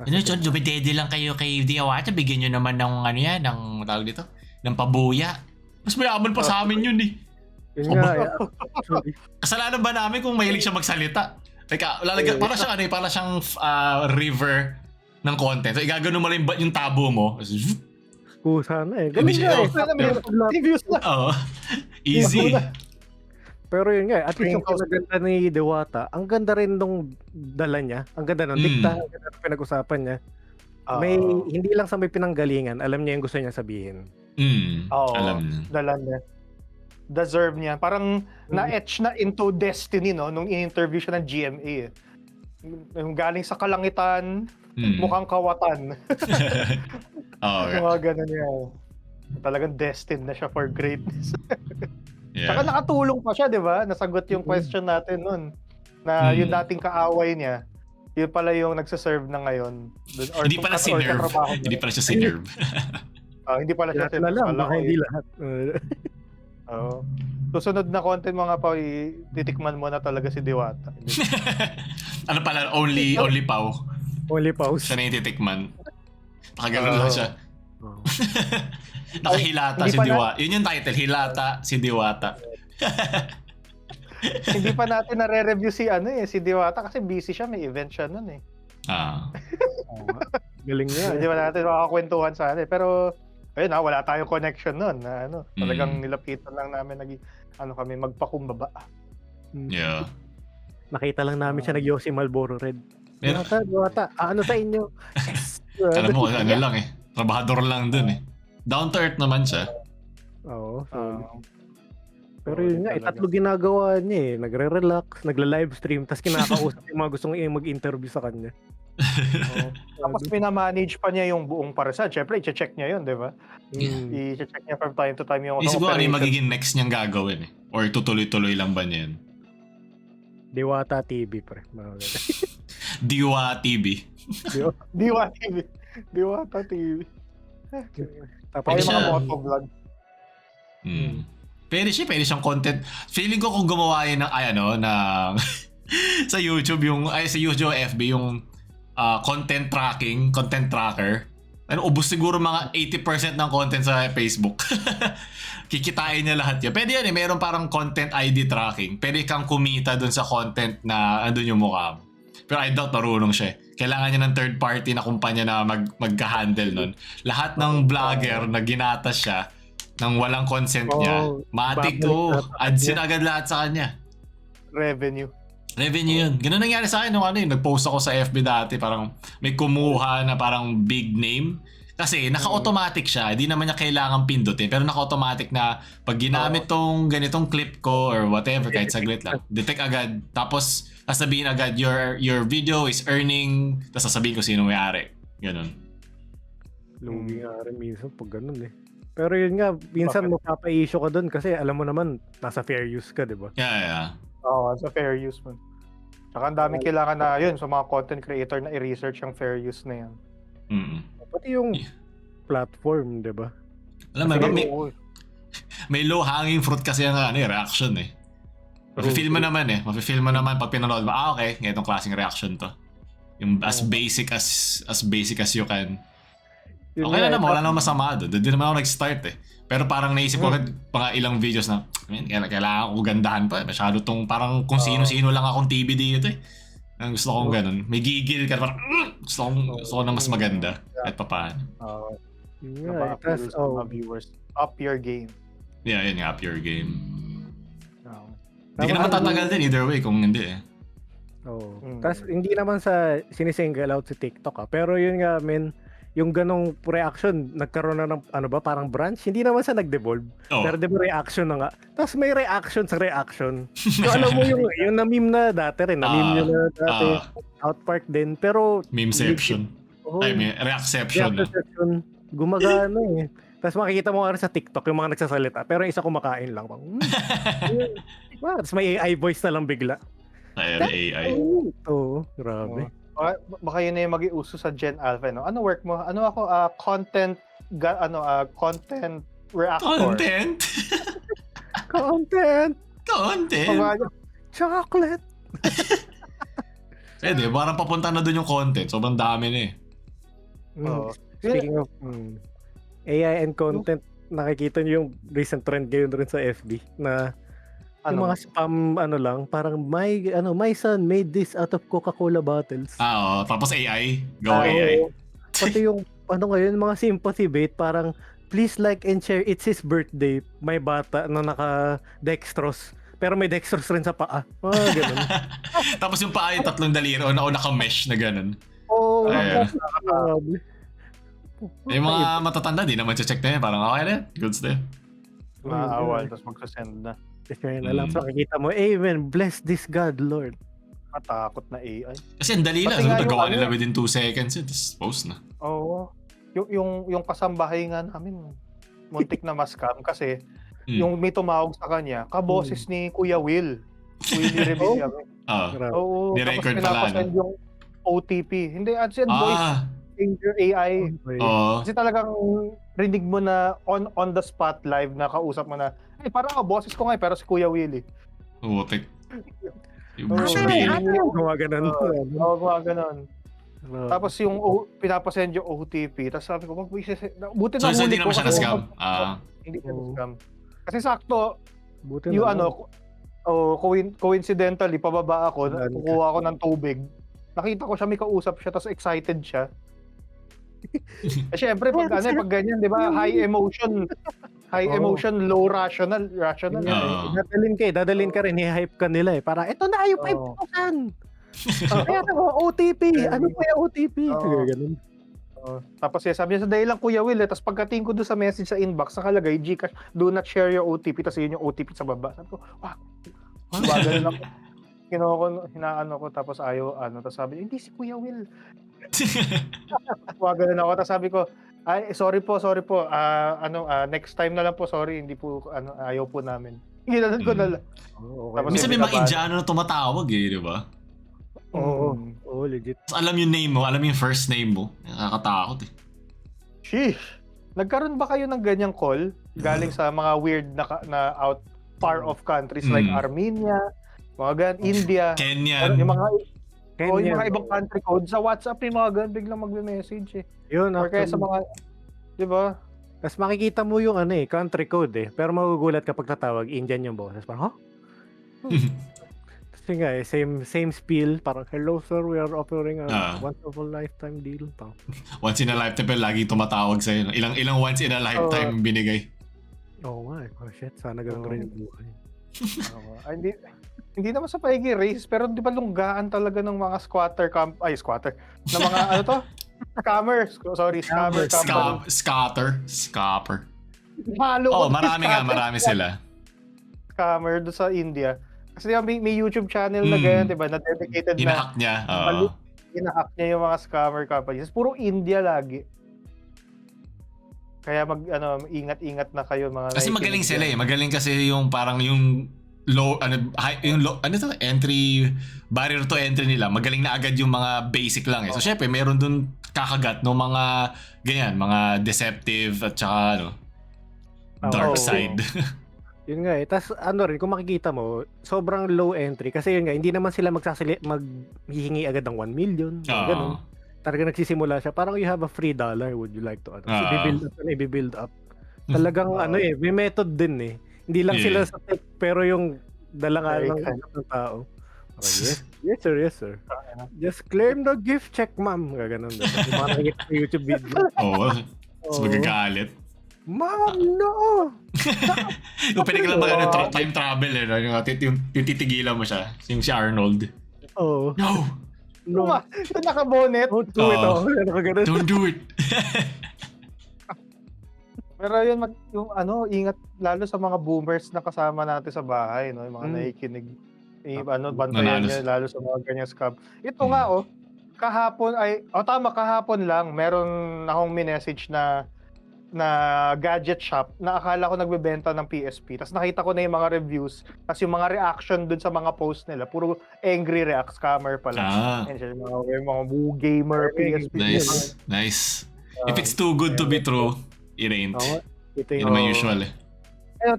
John, dumidede lang kayo kay Diwata. Bigyan nyo naman ng ng tawag dito? Ng pabuya. Mas mayaman pa sa amin yun eh. Yun nga, kasalanan ba namin kung mahilig siya magsalita? Like, para siyang river ng content. So, igagano mo rin yung tabo mo. Sana ganun nga Views na. Easy. Pero yun nga, at least yung pinaganda ni Diwata, ang ganda rin nung dala niya. Ang ganda nung dikta, ang ganda nung pinag-usapan niya. Hindi lang sa may pinanggalingan, alam niya yung gusto niya sabihin. Alam niya. Dala niya. Deserve niya. Parang na-etch na into destiny nung in-interview siya ng GMA. Yung galing sa kalangitan, mukhang kawatan. Mga ganun niya. Talagang destined na siya for greatness. Saka nakatulong pa siya, di ba? Nasagot yung question natin nun. Na yung dating kaaway niya, yun pala yung nagsaserve na ngayon. Hindi pala si Nerve. Hindi pala siya si Nerve. Hindi pala siya si Nerve. Baka hindi lahat. Susunod na content mga pa, titikman mo na talaga si Diwata. Ano pala? Only Pau. Only Pau. Siya na yung titikman. Nakagano'n lang siya. Nakahilata si Diwata. Yun yung title, Hilata si Diwata. Hindi pa natin nare-review si si Diwata kasi busy siya, may event siya nun eh. Galing niya. Hindi pa natin makakakwentuhan sana pero ayun wala tayong connection nun na talagang nilapitan lang namin kami magpakumbaba. Yeah. Nakita lang namin siya nag-Yossi Malboro Red. Diwata, ano sa inyo? Yes. Alam mo, lang trabahador lang dun Down to earth naman siya. Oo. Pero yun nga, tatlo ginagawa niya nagre-relax, nagla-livestream, tapos kinakausap yung mga gustong mag-interview sa kanya. Tapos pinamanage pa niya yung buong paresan. Siyempre, i-check niya yun, di ba? I-check niya from time to time yung siguro ano yung magiging next niyang gagawin Or tutuloy-tuloy lang ba niya yun? Diwata TV, pre. Diwa TV. Diwata TV. Tapos yung mga motovlog. Pwede siyang content. Feeling ko kung gumawa yun ng sa YouTube sa YouTube FB yung content tracker. ubos siguro mga 80% ng content sa Facebook. Kikitain niya lahat yan. Pwede yan eh, meron parang content ID tracking. Pwede kang kumita dun sa content na andun yung mukha mo. Pero I doubt marunong siya. Kailangan niya ng third party na kumpanya na magka-handle nun. Lahat ng vlogger na ginatas siya nang walang consent niya, matik to. Ads yun agad lahat sa kanya. Revenue Yun. Ganun nangyari sa akin nung nag-post ako sa FB dati, parang may kumuha na parang big name. Kasi naka-automatic siya, hindi naman niya kailangan pindutin, pero naka-automatic na pag ginamit tong ganitong clip ko or whatever, kahit saglit lang, detect agad. Tapos sasabihin agad, your video is earning, tapos sasabihin ko sino may-ari. Ganun. Lugi nga rin minsan pag ganun eh. Pero yun nga, minsan mapapa-issue ka dun kasi alam mo naman, nasa fair use ka, di ba? Yeah. Oo, sa fair use mo. Tsaka ang daming kailangan na yun sa mga content creator na i-research yung fair use na yan. Pati yung platform, di ba? Alam mo, may low-hanging fruit kasi yung reaction eh. Mafe-feel mo naman pag pinanood mo, okay, ganitong klaseng reaction to. Yung as basic as you can. Okay na naman, wala namang masama doon. Doon din naman ako nag-start eh. Pero parang naisip ko mga ilang videos na, kailangan ko gandahan pa. Masyado tong parang kung sino-sino lang akong TV dito eh. Ang gusto kong ganun. May gigil ka, parang gusto ko na mas maganda. At papaano. Tapos, viewers, up your game. Yeah, yun nga, up your game. Hindi ka naman tatagal din either way kung hindi eh. Tapos hindi naman sa sinisingle out si TikTok pero yun nga, yung ganong reaction, nagkaroon na ng parang branch, hindi naman sa nag-devolve. Pero di ba reaction na nga. Tapos may reaction sa reaction. So alam mo yung na-meme na dati rin, na-meme nyo na dati, South Park din, pero memeception. Reacception. Gumagana eh. Tapos makikita mo nga rin sa TikTok yung mga nagsasalita, pero yung isa kumakain lang. Tapos may AI voice na lang bigla. AI. Grabe. Baka yun na yung mag-iuso sa Gen Alpha, no? Ano work mo? Ano ako? Content reactor. Content. Chocolate. Parang papunta na dun yung content. Sobrang dami na eh. Speaking of AI and content, nakikita niyo yung recent trend ngayon rin sa FB na yung mga spam parang my son made this out of Coca-Cola bottles. Tapos AI. AI. Pati yung ngayon, mga sympathy bait, parang please like and share, it's his birthday. May bata na naka-dextrose. Pero may dextrose rin sa paa. Ganun. Tapos yung paa yung 3 daliri o naka-mesh na ganun. Yung mga matatanda, di naman check na yun. Parang okay na, goods na yun. Maawal, tapos magsasend na. Kaya na lang, so nakikita mo, amen, bless this God, Lord. Matakot na AI. Kasi ang dali lang, nagawa nila within 2 seconds yun, tapos post na. Yung kasambahay nga namin, muntik na ma-scam kasi yung may tumawag sa kanya, kaboses ni Kuya Willie Revilla. ni-record tapos pala. Tapos yung OTP. Hindi, ads and voice changer AI. Kasi talagang rinig mo na on the spot live na kausap mo na, parang boses ko nga pero si Kuya Willie. Utik. Gumaganon. Tapos yung pinapasend yung OTP, tapos sabi ko, buti na so hindi naman siya na-scam? Hindi siya na-scam. Kasi sakto, yung coincidentally, pababa ako, kukuha ako ng tubig. Nakita ko siya, may kausap siya, tapos excited siya. Siyempre, pag ganyan, di ba, high emotion, low rational. Dadalhin ka rin, i-hype ka nila eh. Para, ito na yung 5,000. Kaya OTP. Ano po yung OTP? Ganun. Tapos sabi niya, sa dahil lang Kuya Will, tapos pagkatingin ko doon sa message sa inbox, nakalagay, Gcash, do not share your OTP, tapos yun yung OTP sa baba. Sabi ko, bagal lang ako. Hinaano ko, tapos tapos sabi niya, hindi si Kuya Will. Wagalan ako, tapos sabi ko, sorry po, next time na lang po, sorry, hindi po, ayaw po namin. Ginanon ko na lang. Minsan may mga Indiano na tumatawag eh, di ba? Oo, legit. Alam yung name mo, alam yung first name mo. Nakakatakot eh. Sheesh! Nagkaroon ba kayo ng ganyang call galing sa mga weird na far off countries like Armenia, mga India, Kenya. yung mga O yung Kenya. mga ibang country code. Sa WhatsApp yung mga ganun, biglang magme-message eh. Yun, Or kaya sa actually. mga, di ba? Tapos makikita mo yung country code eh. Pero magugulat kapag tatawag, Indian yung boses. Parang, Kasi nga same spiel. Parang, hello sir, we are offering a once of a lifetime deal. Parang, Once in a lifetime, pero laging tumatawag sa'yo. No? Ilang once in a lifetime binigay. oo nga eh. Oh shit, sana ganun rin yung buhay. Hindi naman sa paigi race, pero di ba lunggaan talaga ng mga squatter, ng mga ano to? Scammers. Sorry, scammer company. Scamper. Halo Marami sila. Scammer doon sa India. Kasi may YouTube channel na ganyan, di ba? Na dedicated Hinahack niya. Hinahack niya yung mga scammer companies. Puro India lagi. Kaya ingat-ingat na kayo mga. Kasi magaling sila eh. Magaling kasi yung parang yung entry barrier to entry nila. Magaling na agad yung mga basic lang eh. So syempre, meron dun kakagat no mga ganyan, mga deceptive at saka dark side. Yun nga eh. Tapos rin, kung makikita mo, sobrang low entry. Kasi yun nga, hindi naman sila maghihingi agad ng 1 million. Ganun. Talaga nagsisimula siya. Parang you have a $3. Would you like to? I-build up. Talagang may method din eh. Hindi lang sila sa tech, pero yung dalangan ng tao. Yes sir. Just claim the gift check, ma'am. Gaganon din. Yung mga nakikita sa YouTube video. So magagalit. Ma'am, no! Kung pwede ka lang time travel yung titigilan mo siya. Yung si Arnold. Oh. No! Nakabonet. Don't do it. Don't do it. Pero yun, ingat lalo sa mga boomers na kasama natin sa bahay, no? Yung mga nakikinig. Bantayan niya lalo sa mga ganyang scam. Ito nga, kahapon lang, meron akong minessage na gadget shop na akala ko nagbebenta ng PSP. Tapos nakita ko na yung mga reviews, tapos yung mga reaction dun sa mga post nila, puro angry react, scammer pala. Yung mga Woo Gamer PSP. Nice. If it's too good to be true, it ain't. Yun naman usual eh.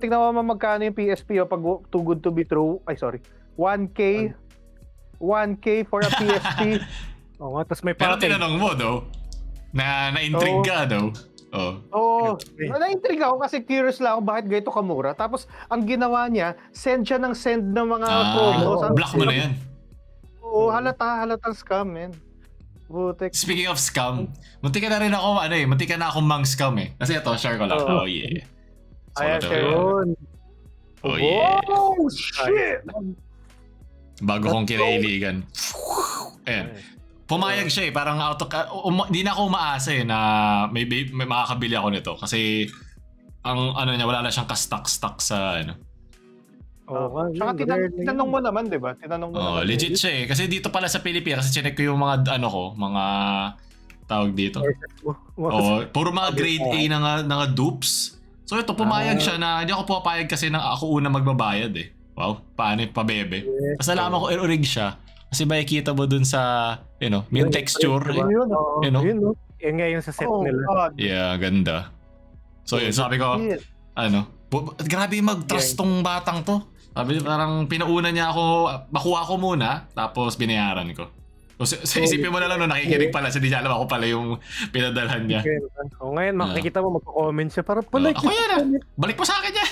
Tingnan mo magkano yung PSP pag too good to be true. 1K for a PSP. Tapos may pero tinanong mo na-intrigue ka na-intrigue ako kasi curious lang ako bakit ganito kamura. Tapos ang ginawa niya, send ng mga promos. Block mo na yan. Halatang scam, man. Butek. Speaking of scam, muntik na rin ako muntik na akong mang-scam eh. Kasi ito, share ko lang. Oh yeah. Share. Oh yeah. Oh shit! Bago kong kinailigan. Ayan. Pumayag siya eh. Parang hindi na ako umaasa eh na may makakabili ako nito. Kasi ang niya, wala na siyang ka-stock sa Tsaka tinanong mo naman, di ba? Legit siya eh. Kasi dito pala sa Pilipinas, kasi chinek ko yung mga mga tawag dito. Puro mga grade A na dupes. So ito, pumayag siya na hindi ako pumapayag kasi ako una magbabayad eh. Wow, paano yung pabebe? Kasi alaman ko rig siya. Kasi makikita mo dun sa, yung texture. Yun nga yung sa set nila. Yeah, ganda. So yun, sabi ko, grabe mag-trust tong batang to. Sabi parang pinauna niya ako, makuha ko muna, tapos binayaran ko. So isipin mo na lang nakikinig pala, hindi niya alam ako pala yung pinadalhan niya. Ngayon makikita mo magko-comment siya, parang pala. Ako yan balik mo sa akin yan.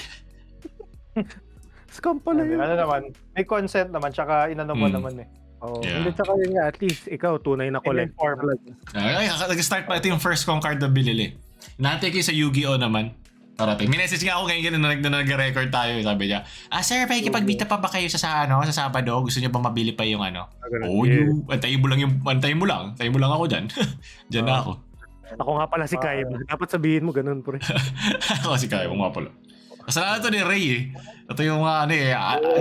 Scam pala yun. Naman, may consent naman, tsaka inano mo naman eh. Hindi, tsaka yun nga, at least ikaw tunay na collect. Nag-start pa ito yung first kong card na binili. Nantay ko sa Yu-Gi-Oh naman. Parating. Minessage nga ako ngayon na nag-record tayo. Sabi niya, sir, pakikipagbita pa ba kayo sa Sabado? Gusto niyo ba mabili pa yung antayin mo lang ako dyan. Dyan na ako. Ako nga pala si Kai. Dapat sabihin mo ganun po rin. Ako si Kai, ako nga pala. Kasalanan ito ni Ray eh. Ito yung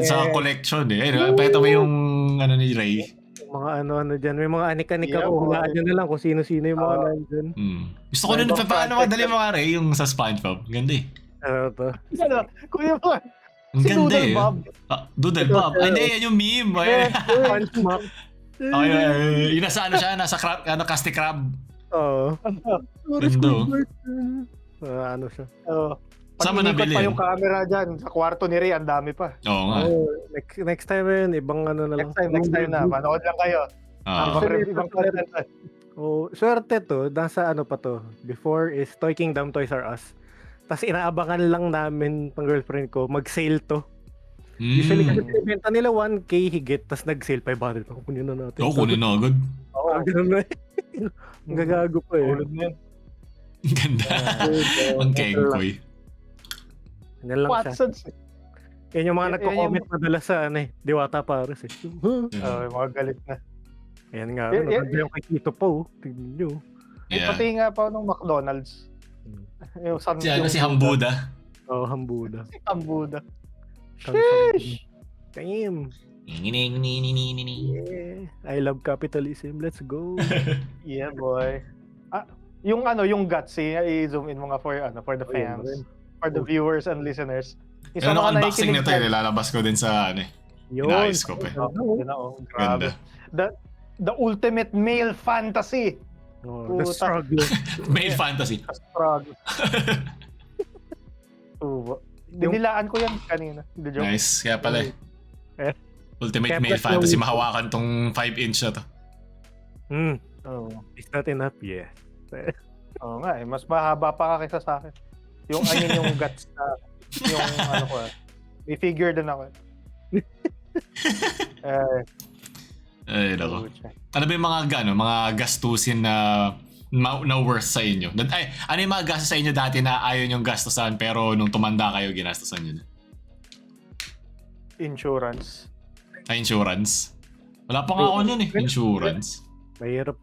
sa collection eh. Pakita mo yung ni Ray. Mga dyan. May mga anik-anik ako. Hulaan nyo na lang kung sino-sino yung mga nandyan. Gusto ko nun paano madali mga Ray yung sa SpongeBob. Ganda eh. Ano to? Kuya mo. Si Doodle Bob. Doodle Bob. Hindi, yan yung meme. SpongeBob. Yung nasa siya, nasa crab, Krusty Krab. Oo. Ganda. Ano siya? Saan mo nabili? Pa yung camera dyan. Sa kwarto ni Ray, ang dami pa. Oo nga. Next time yun, ibang na lang. Next time na. Manood lang kayo. Ibang content. Oh, swerte to. Nasa ano pa to. Before is Toy Kingdom, Toys R Us. Tapos inaabangan lang namin pang girlfriend ko, mag-sale to. Usually kasi binibenta nila 1K higit, tapos nag-sale 500. Kunin na natin. Kunin na agad. Oo, ganun na. Ang gagago pa eh. Ulod na yun. Ganda. Ang kengkoy. Ano lang siya. Watsons. Yan yung mga Yan nagko-comment madalas sa ano eh, Diwata Paris eh. Yung mga galit na. Ayan nga, Yeah, ano yung kay Tito po. Tignan nyo. Yeah. Pati nga pa nung McDonald's. Yung Si Hambuda. Oh, Hambuda. Si Hambuda. Sheesh! Damn! Ngining. Yeah. I love capitalism. Let's go. Yeah, boy. Yung guts, i-zoom in mga for the fans. For the viewers and listeners. Isa Ano mga unboxing nakikinig nito ilalabas ko din sa Yun. inaayos ko pa. Grabe. Ganda. The ultimate male fantasy. Oh, the Puta. struggle. Male fantasy. Struggle. Dinilaan ko yan kanina. The joke. Nice. Kaya pala eh. Eh. Ultimate Kaya male pala fantasy. yung- Mahawakan tong 5-inch na to. Oo. It's not enough, yeah. Oo nga eh. Mas mahaba pa ka kaysa sa akin. Yung yung guts na yung ano ko. May figure din ako. Ay, nako. Ano ba yung mga gastusin na worth sa inyo? Ano yung mga gastos sa inyo dati na ayaw nyong gastusan pero nung tumanda kayo, ginastusan nyo na? Insurance. Insurance? Wala pa nga ako nun eh. Insurance. Mahirap.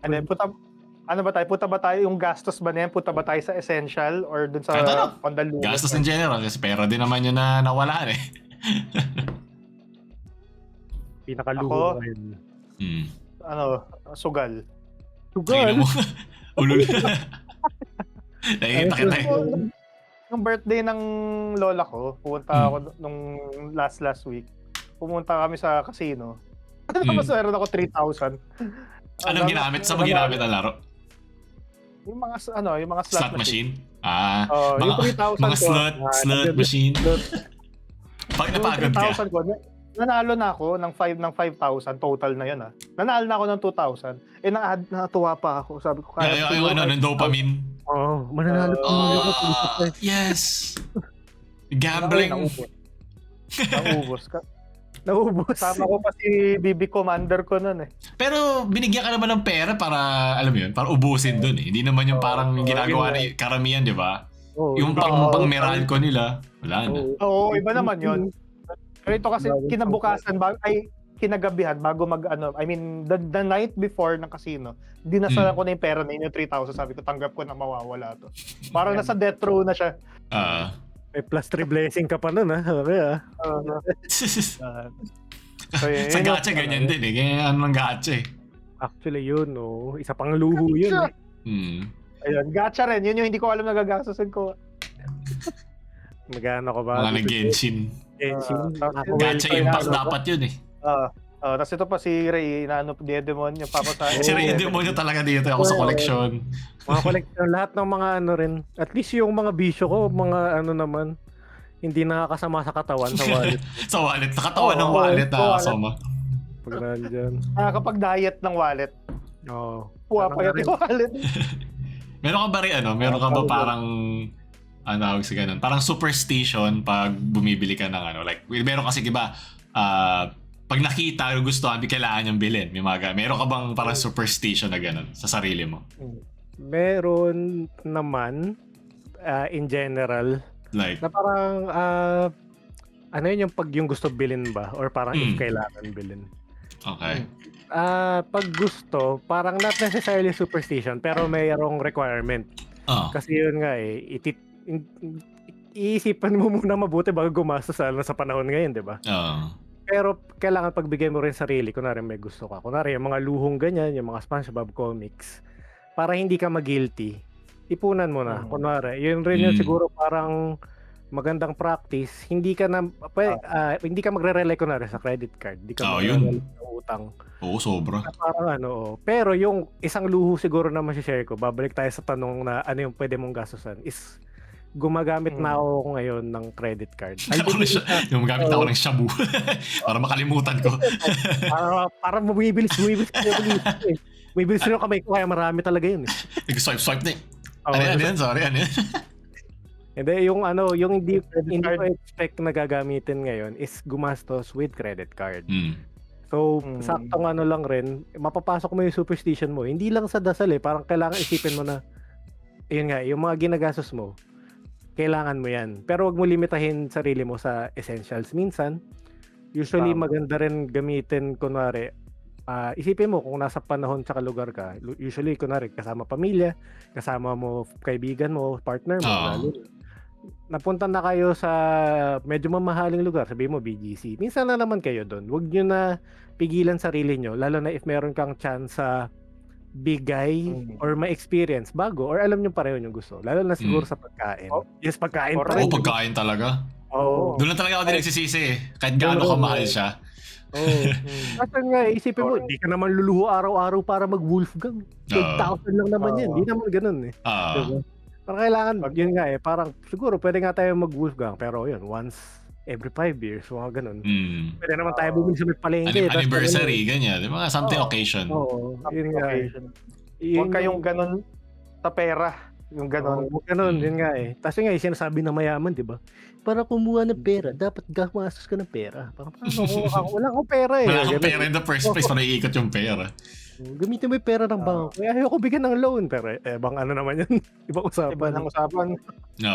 Ano ba tayo? Punta ba tayo yung gastos ba na yan? Punta ba tayo sa essential or dun sa Kahit ano. pandalugan? Gastos in general kasi pera din naman yun na nawalaan eh. Pinakaluho. Sugal. Sugal? mo. Ulul. Nakikita kita eh. Yung birthday ng lola ko, pumunta ako nung last week. Pumunta kami sa casino. Tapos meron ako 3,000. Anong ginamit? Saan mo ginamit ang laro? Yung mga slot machine. Mga, yung 3,000 mga ko. slot machine. Pag napagod ka. 3,000 ko, nanalo na ako ng 5,000 total na yun Nanalo na ako ng 2,000. Natuwa pa ako. Sabi ko, Yung dopamine. Mananalo pa. Yes. Gambling. Naubos ka. Naubos. Sama ko pa si BB Commander ko nun eh. Pero binigyan ka naman ng pera para, alam mo yun, para ubusin dun eh. Hindi naman yung parang ginagawa na karamihan, di ba? Yung pang Meralco nila, wala na. Oo, iba naman yun. Pero ito kasi kinabukasan, kinagabihan, bago the night before ng casino, dinasalan ko na yung pera na yun, yung 3,000. Sabi ko, tanggap ko na mawawala to. Parang nasa death row na siya. May plus 3 blessing ka pa nun Okay So, sa gacha ganyan din eh. Ganyan ang gacha eh. Actually yun, isa pang luho yun Ayun, gacha rin. Yun yung hindi ko alam na gagastusin ko. Magano ko ba? Mga nag-Genshin. Gacha impact dapat yun eh. Tapos ito pa si Ray, demonyo pa sa Si Ray, demonyo talaga dito. Ako sa collection. Mga collection, lahat ng mga rin. At least yung mga bisyo ko, mga naman, hindi nakakasama sa katawan, sa wallet. Sa wallet. Nakatawan ng wallet na kasama. Pag nandyan. Kapag diet ng wallet. Puwa pa yung wallet. Meron ka ba meron ka ba parang tawag sa ganun? Parang superstition pag bumibili ka ng like, meron kasi diba, pag nakita yung gusto, kailangan niyang bilhin. Meron ka bang parang superstition na ganun sa sarili mo? Meron naman, in general, like, na parang, yun yung pag yung gusto bilhin ba? Or parang if kailangan bilhin. Okay. Pag gusto, parang not necessarily superstition, pero mayroong requirement. Kasi yun nga iisipan mo muna mabuti bago gumastos sa panahon ngayon, di ba? Pero kailangan pagbigay mo rin sarili, kunwari may gusto ka. Kunwari yung mga luhong ganyan, yung mga SpongeBob comics, para hindi ka mag-guilty, ipunan mo na. Kunwari, yun rin yung siguro parang magandang practice. Hindi ka magre-rely kunwari sa credit card. Hindi ka magre-rely sa utang. Oo, sobra. Parang Pero yung isang luho siguro na ma-share ko, babalik tayo sa tanong na ano yung pwede mong gastusan, is gumagamit na ako ngayon ng credit card. Yung gumagamit ako ng Shabu para makalimutan ko. para bumibilis eh. Bumibilis na yung kamay ko kaya marami talaga yun eh. Swipe na eh. Ano yan? Sorry, ano yan? Hindi, yung hindi ko expect na gagamitin ngayon is gumastos with credit card. So, saktong lang rin, mapapasok mo yung superstition mo. Hindi lang sa dasal parang kailangan isipin mo na, yun nga, yung mga ginagastos mo, kailangan mo yan. Pero wag mo limitahin sarili mo sa essentials. Minsan, usually maganda rin gamitin, kunwari, isipin mo kung nasa panahon tsaka lugar ka, usually, kunwari, kasama pamilya, kasama mo kaibigan mo, partner mo, lalo napunta na kayo sa medyo mamahaling lugar, sabihin mo BGC. Minsan na naman kayo doon. Huwag nyo na pigilan sarili nyo, lalo na if meron kang chance sa bigay or ma-experience bago or alam nyo pareho yung gusto. Lalo na siguro sa pagkain. Yes, pagkain. Pagkain talaga. Doon lang talaga ako din nagsisisi kahit gaano kamahal siya. Kasi nga, isipin mo, hindi ka naman luluho araw-araw para mag-Wolfgang. 12,000 lang naman yan. Hindi naman ganun eh. Diba? Parang kailangan, yun nga parang siguro pwede nga tayo mag-Wolfgang pero yun, once every 5 years, mga ganun. Pwede naman tayo bumili sa may palengke. Anniversary, ganyan. Mga something occasion. Yun nga Huwag kayong ganun sa pera. Yung ganun. Ganun, yun nga Tapos yun nga, sinasabi ng mayaman, di ba? Para kumuha ng pera, dapat gamastos ka ng pera. Parang wala akong pera Wala akong pera in the first place para iikot yung pera. Gamitin mo yung pera ng bangko. Kaya ayoko bigyan ng loan. Pero bang ano naman yan? Ibang usapan. Ibang usapan. No.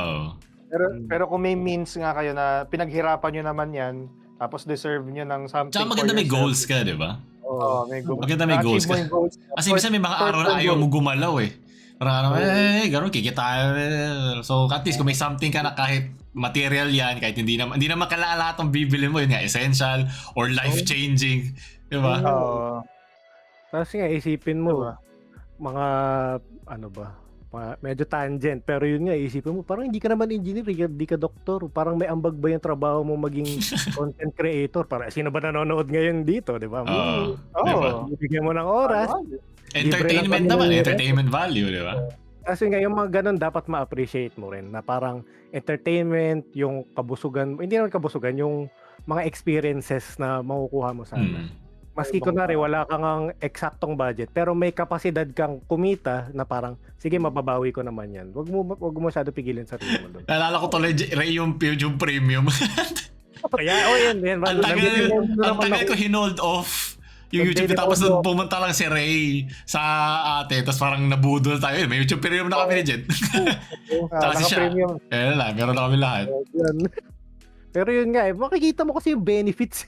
Pero kung may means nga kayo na pinaghirapan nyo naman yan, tapos deserve nyo ng something. Tsaka maganda may goals ka, di ba? May goals. Maganda may goals ka. Kasi minsan may mga araw na ayaw mo gumalaw Parang gano'n, kikita. So at least kung may something ka na kahit material yan, kahit hindi naman kalala itong bibili mo, yun nga, essential or life-changing. Di ba? Tapos nga, isipin mo, mga, medyo tangent, pero yun nga, isipin mo, parang hindi ka naman engineer, hindi ka doktor, parang may ambag ba yung trabaho mo maging content creator? Para sino ba nanonood ngayon dito, di ba? Bigyan mo ng oras. Entertainment naman, entertainment value, di ba? Kasi nga, yung mga ganun dapat ma-appreciate mo rin, na parang entertainment, yung kabusugan, hindi naman kabusugan, yung mga experiences na makukuha mo sana. Maski kunwari wala kang ang eksaktong budget pero may kapasidad kang kumita na parang sige mababawi ko naman yan. Wag mo masyado pigilan sarili mo doon. Naalala ko tuloy yung premium. Kaya yan. Ang tagal ko hinold off yung YouTube tapos pumunta lang si Ray sa ate tapos parang nabudol tayo. May YouTube premium na kami ni Jen. Tapos siya. Meron na kami lahat. Pero yun nga makikita mo kasi yung benefits.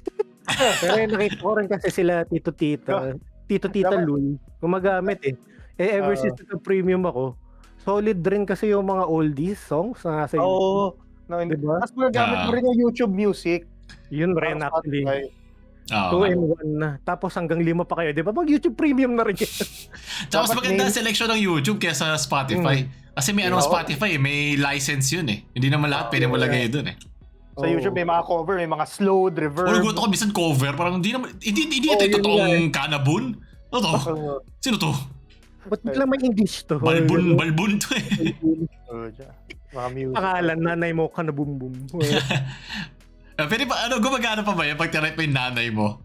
Pero nakita ko rin kasi sila Tito-Tita Lul gumagamit ever since premium ako, solid rin kasi yung mga oldies songs na nasa YouTube. Diba? Tapos magagamit mo rin yung YouTube Music. Yun rin actually. 2-in-1 na. Tapos hanggang 5 pa kayo. Diba? Mag YouTube Premium na rin yan. Tapos maganda selection ng YouTube kesa Spotify. Kasi may Spotify, may license yun Hindi naman lahat pwede mo lagay dun Sa YouTube may mga cover, may mga slowed, reverb. Gusto ko minsan cover, parang hindi ito totoong Kanabun. Ano to? Sino to? Ba't biglang may English to? Balbun to Mga music. Pangalan, nanay mo, Kanabum-bum. Pwede pa, gumagana pa ba yan pag tinry pa yung nanay mo?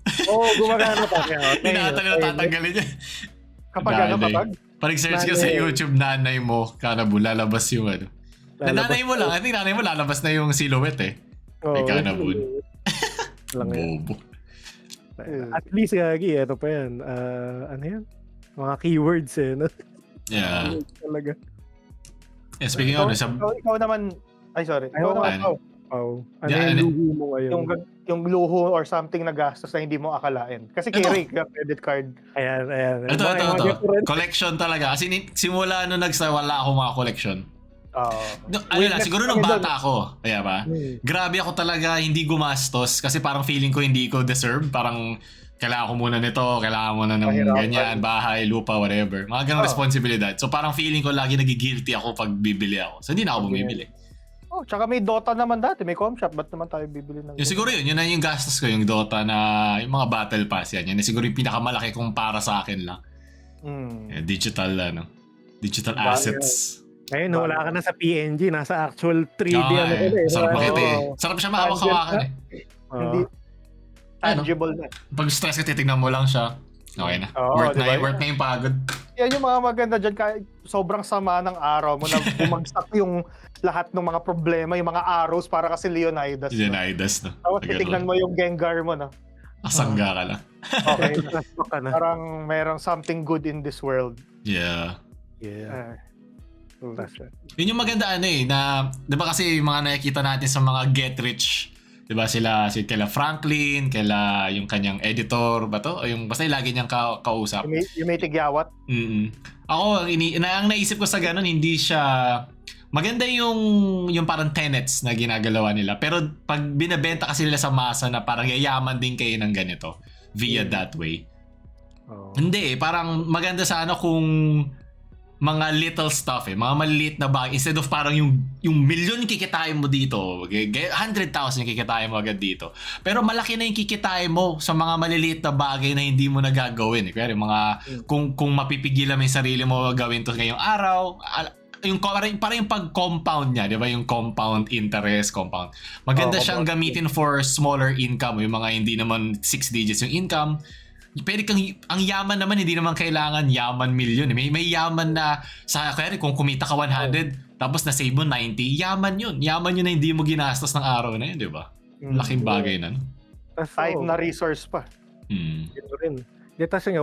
Gumagana pa. Tatanggalin niya. Kapag? Parang search ka sa YouTube, nanay mo, Kanabun, lalabas yung nanay mo lang, I think nanay mo lalabas na yung silhouette May Kanabun. Bobo. At least gagi, ano pa yan? Ano yan? Mga keywords no? Yeah. Talaga. Speaking of, ikaw naman, sorry. Ikaw naman, ano yung luho mo ngayon? Yung luho or something na gastos na hindi mo akalain. Kasi kay credit card. Ayan. Ito. Collection talaga. Kasi simula nung wala akong mga collection. Siguro nung bata ako, kaya ba? Grabe ako talaga hindi gumastos kasi parang feeling ko hindi ko deserve. Parang kailangan ko muna nito, kailangan mo na ng ganyan, bahay, lupa, whatever. Mga ganong responsibilidad. So parang feeling ko lagi nagigilty ako pag bibili ako. So hindi na ako bumibili. Tsaka may Dota naman dati, may com shop. Ba't naman tayo bibili ng siguro yun na yung gastos ko, yung Dota na yung mga battle pass yan. Yan siguro yung pinakamalaki kung para sa akin lang. Digital assets. Ngayon, wala ka na sa PNG, nasa actual 3D Oo, ano ka na eh. sarap makita eh. Oo. Sarap siya mahawak-hawakan eh. Hindi tangible na. Pag stress ka, titignan mo lang siya. Okay na. Oo, Worth diba? worth na yung pagod. Yan yung mga maganda dyan, kahit sobrang sama ng araw mo na bumagsak yung lahat ng mga problema, yung mga arrows para kasi Leonidas. Leonidas, no? Tapos titignan mo yung Gengar mo, no? Asangga ka lang. Okay, Flashback ka na. parang merong something good in this world. Yeah. Yeah. That's Yun yung maganda na, di ba kasi yung mga nakikita natin sa mga get rich, di ba kaila Franklin, kaila yung kanyang editor, ba to? O yung basta lagi niyang kausap. You may tigyawat. Ako, ang naisip ko sa ganun, hindi siya, maganda yung parang tenets na ginagalawa nila. Pero pag binabenta kasi nila sa masa na parang yayaman din kayo ng ganito via that way. Hindi parang maganda sana kung mga little stuff mga maliliit na bagay instead of parang yung milyon kikitain mo dito, 100,000 yung kikitain mo agad dito, pero malaki na yung kikitain mo sa mga maliliit na bagay na hindi mo nagagawin kaya mga kung mapipigilan mo yung sarili mo gawin to ngayong araw, yung parang yung pag-compound niya, di ba, yung compound interest, maganda siyang gamitin for smaller income, yung mga hindi naman 6 digits yung income. Pwede kang, ang yaman naman, hindi naman kailangan yaman milyon. May yaman na, kaya kung kumita ka 100, tapos na-save mo 90, yaman yun. Yaman yun na hindi mo ginastos ng araw na yun, di ba? Laking bagay na. Time na resource pa. Ito rin. Tapos nga,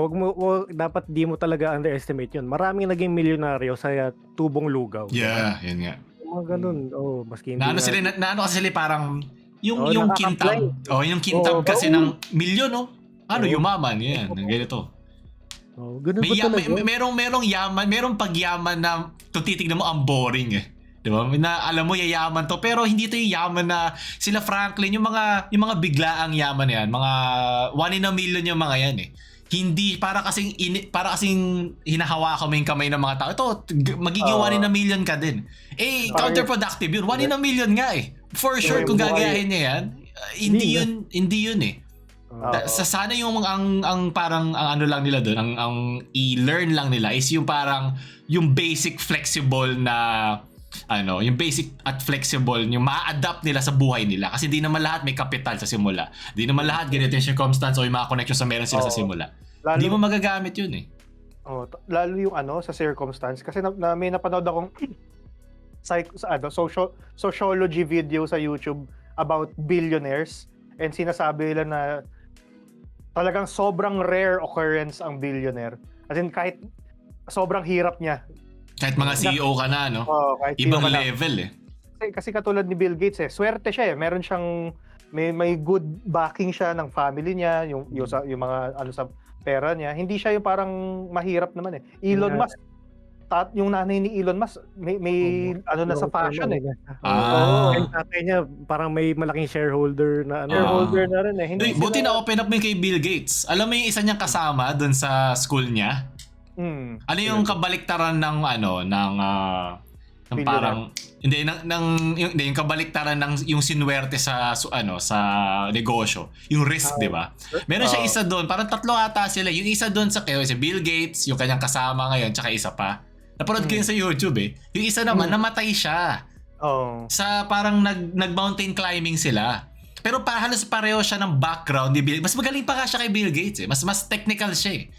dapat di mo talaga underestimate yun. Maraming naging milyonaryo sa tubong lugaw. Yeah, yun nga. Mga ganun. Maski hindi Naano kasi sila parang, yung kintab. Yung kintab kasi oo. ng milyon, yumaman, yan, ng ganito. Ganun ba talaga? Merong yaman, merong pagyaman na titignan mo ang boring eh. 'Di ba? Na alam mo yayaman to, pero hindi to yung yaman na sila Franklin, yung mga biglaang yaman na yan, mga 1 in a million yung mga yan eh. Hindi para kasing hinahawakan mo yung kamay ng mga tao. Ito magiging 1 in a million ka din. Counterproductive yun. 1 in a million nga eh. For sure kung gagayahin niya yan, hindi yun eh. Sana yung ang parang ang ano lang nila doon, ang i-learn lang nila is yung parang yung basic flexible na yung basic at flexible yung ma-adapt nila sa buhay nila, kasi hindi naman lahat may kapital sa simula. Hindi naman lahat ganito yung circumstance o yung mga connections na meron sila sa simula. Hindi mo magagamit yun eh. Lalo yung sa circumstance, kasi may napanood akong sociology video sa YouTube about billionaires, and sinasabi nila na talagang sobrang rare occurrence ang billionaire. As in, kahit sobrang hirap niya. Kahit mga CEO ka na, no? Kahit ibang level eh. Kasi katulad ni Bill Gates swerte siya eh. Meron siyang, may good backing siya ng family niya, yung mga sa pera niya. Hindi siya yung parang mahirap naman eh. Elon Musk, yung nanay ni Elon Musk, may na sa fashion eh. Yung tatay niya, parang may malaking shareholder na shareholder na rin eh. Hindi buti na open up mo yung kay Bill Gates. Alam mo yung isa niyang kasama dun sa school niya? Ano yung kabaliktaran ng parang yung kabaliktaran ng yung sinwerte sa negosyo, yung risk, 'di ba? Meron siya isa doon, parang 3 ata sila. Yung isa doon si Bill Gates, yung kanyang kasama ngayon, tsaka isa pa. Napanood ko yun sa YouTube eh. Yung isa naman namatay siya. Sa parang nag-mountain climbing sila. Pero halos pareho siya ng background ni Bill. Mas magaling pa nga siya kay Bill Gates eh. Mas technical siya eh.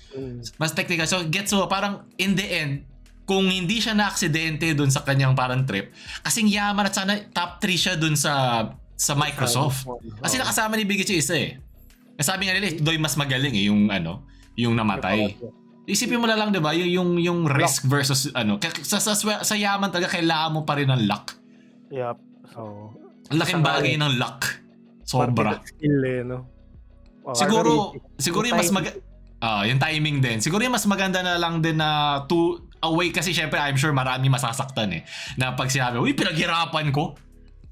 Mas technical. So parang in the end, kung hindi siya na-aksidente dun sa kanyang parang trip, kasing yaman at sana top 3 siya dun sa Microsoft. Kasi nakasama ni Bill Gates yung isa eh. Sabi nga nila, doy mas magaling eh, yung namatay. Isipin mo na lang, 'di ba? Yung risk versus sa yaman talaga kailangan mo pa rin ng luck. Yep. Ang laking bagay ng luck. Sobra. Skill eh, no? Siguro yung mas yung timing din. Siguro yung mas maganda na lang din na to away, kasi syempre I'm sure marami masasaktan eh. Na pag sinabi, uy, pinaghirapan ko.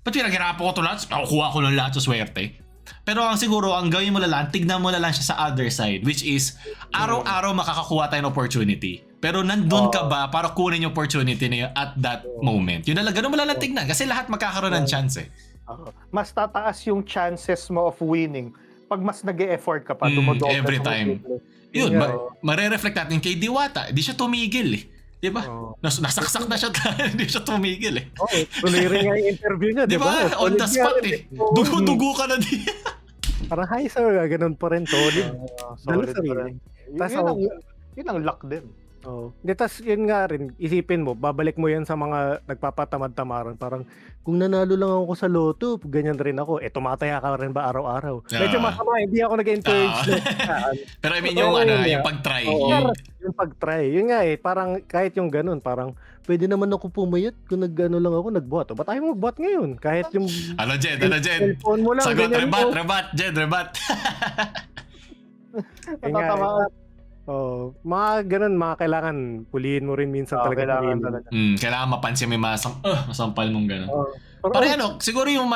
Ba't pinaghirapan ko ito lahat? Nakukuha ko ng lahat sa swerte. Pero siguro, ang gawin mo na lang, tignan mo na lang siya sa other side, which is, araw-araw makakakuha tayo ng opportunity. Pero nandun ka ba para kunin yung opportunity na yun at that moment? Yun na lang, ganun mo lang tignan. Kasi lahat magkakaroon ng chance eh. Mas tataas yung chances mo of winning pag mas nag-e-effort ka pa. Every time. Yun, marereflect natin kay Diwata. Di siya tumigil eh. Di ba? Nasaksak na siya hindi siya tumigil eh. Tuloy rin nga yung interview niya, di ba? On the spot eh. Dugo ka na di. Parang hi sir, ganun pa rin. Solid pa rin. Yun ang luck din. Tas yun nga rin, isipin mo, babalik mo yan sa mga nagpapatamad-tamaran. Parang, kung nanalo lang ako sa loto, ganyan rin ako. Tumataya ka rin ba araw-araw? Medyo masama, hindi ako nag-encourage. Pero I mean, yung pag-try. Yung pag-try. Yun nga parang kahit yung ganun, parang, pwede naman ako pumayat kung nag-ano lang ako, nag-bot. Ba't tayo mag-bot ngayon? Kahit yung... Ano, Jed? Cellphone mo lang. Sagot, rebat. Jed, rebat. Natatamaan. Mga ganun, mga kailangan pulihin mo rin minsan talaga. Kailangan mapansin may masampal mong ganun. Parang siguro yung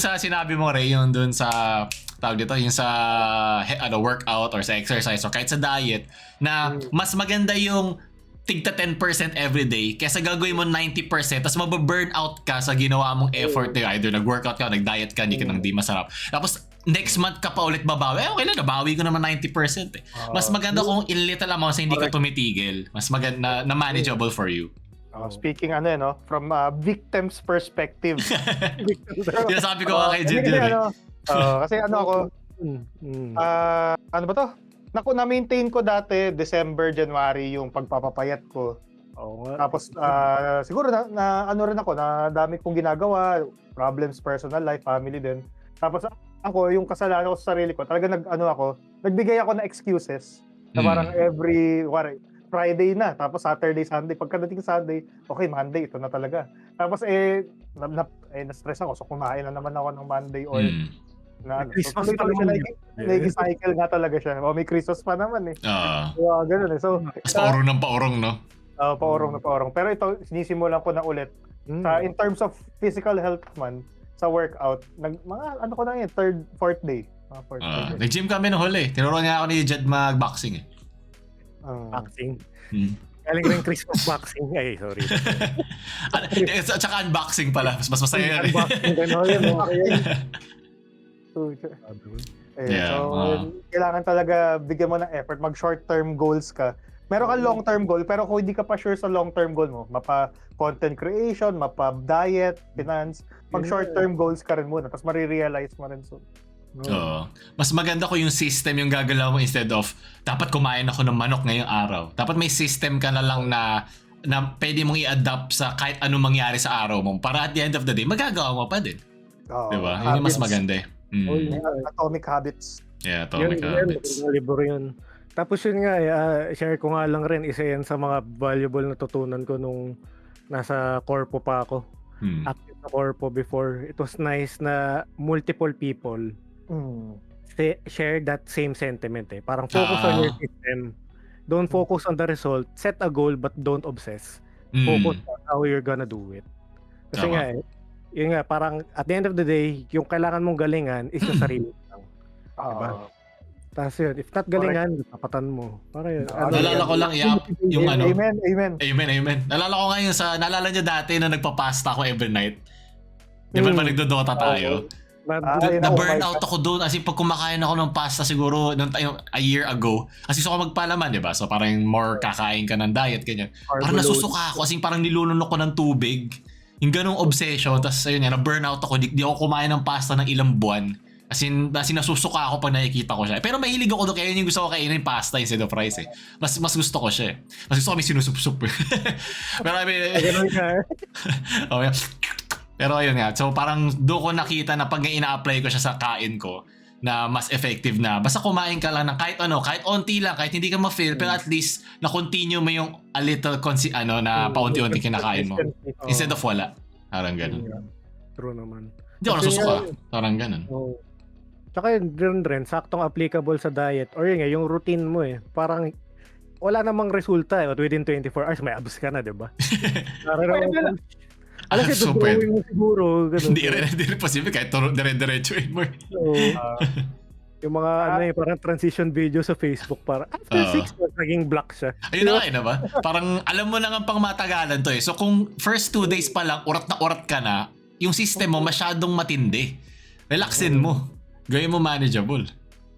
sa sinabi mo, Ray, yung dun sa tawag dito, yung sa workout or sa exercise or kahit sa diet, na mas maganda yung tigta 10% everyday kaysa gagawin mo 90% tapos mababurn out ka sa ginawa mong effort. Either nag-workout ka, nag-diet ka, hindi ka nang di masarap. Tapos next month ka pa ulit babawi. Okay lang, nabawi ko naman 90%. Mas maganda kung in little amounts hindi ka tumitigil. Mas maganda na manageable for you. Speaking from a victim's perspective. Yung sabi ko kay Jed yun. Kasi ako, ano ba to? Na-maintain ko dati, December, January, yung pagpapapayat ko. Tapos, siguro na ano rin ako, na dami kong ginagawa, problems, personal life, family din. Tapos, ako, yung kasalanan ko sa sarili ko, talaga nagbigay ako na excuses. Na parang Friday na, tapos Saturday, Sunday. Pagkadating Sunday, okay, Monday, ito na talaga. Tapos, na-stress ako, so kumain na naman ako ng Monday or Christmas pa naman nag-cycle nga talaga siya. May Christmas pa naman eh. Ganun eh. So, paurong ng paurong, no? Paurong na paurong. Pero ito, sinisimulan ko na ulit. In terms of physical health man, sa workout, ko na yun, 3rd, 4th day. Nag-gym kami nung huli. Tinuruan nga ako ni Jed mag-boxing eh. Boxing? Galing rin Christmas boxing. Ay, sorry. At saka unboxing pala. Mas masaya yan. Unboxing, gano'n yun. So, kailangan talaga bigyan mo ng effort. Mag-short-term goals ka. Meron kang long-term goal, pero kung hindi ka pa sure sa long-term goal mo, mapa-content creation, mapa-diet, finance, mag-short-term goals ka rin muna. Tapos marirealize mo rin. Mas maganda ko yung system yung gagalaw mo instead of dapat kumain ako ng manok ngayong araw. Dapat may system ka na lang na pwede mong i-adapt sa kahit anong mangyari sa araw mo. Para at the end of the day, magagawa mo pa din. Diba? Yun yung mas maganda eh. Atomic Habits. Yeah, Atomic Habits. Yung libro yun. Tapos yun nga, share ko nga lang rin, isa yan sa mga valuable na tutunan ko nung nasa corpo pa ako. Active sa corpo before. It was nice na multiple people share that same sentiment eh. Parang focus on your system. Don't focus on the result. Set a goal but don't obsess. Focus on how you're gonna do it. Kasi nga yun nga, parang at the end of the day, yung kailangan mong galingan is yung sarili lang. Diba? Tapos yun, if not galingan, tapatan mo. Nalala ko lang yung Amen. Nalala ko nga yung nalala nyo dati na nagpapasta ako every night. Di ba nagdodota tayo? Na-burnout ako doon. Kasi pag kumakain ako ng pasta siguro a year ago, kasi gusto ko magpalaman, di ba? So parang more kakain ka ng diet, ganyan. Parang nasusuka ako, kasi parang nilununok ko ng tubig. Yung ganong obsession, tapos ayun nga, na-burnout ako, di ako kumain ng pasta ng ilang buwan. Kasi nasusuka ako pag nakikita ko siya. Pero mahilig ako doon, kaya yun yung gusto ko kainin pasta instead of rice eh. Mas gusto ko siya eh. Mas gusto ko may sinusup-sup eh. Pero I mean, okay. Pero ayun nga, so parang doon ko nakita na pag ina-apply ko siya sa kain ko, na mas effective na. Basta kumain ka lang ng kahit onti lang, kahit hindi ka ma-feel, pero at least na-continue mo yung a little na paunti-unti kinakain mo. Instead of wala. Parang ganun. True naman. Hindi ako nasusuka. Parang ganun. Tsaka yun rin, saktong applicable sa diet. Or yun nga, yung routine mo eh. Parang wala namang resulta eh. Within 24 hours, may abs ka na, diba? Alam siya, drawing mo siguro. Hindi rin posible kahit dire-diretsuin mo. Yung mga parang transition video sa Facebook, para after 6 months, naging black siya. Ayun na ba? Parang alam mo lang ang pangmatagalan to eh. So kung first 2 days pa lang, urat ka na, yung system mo masyadong matindi. Relaxin mo. Gawin mo manageable.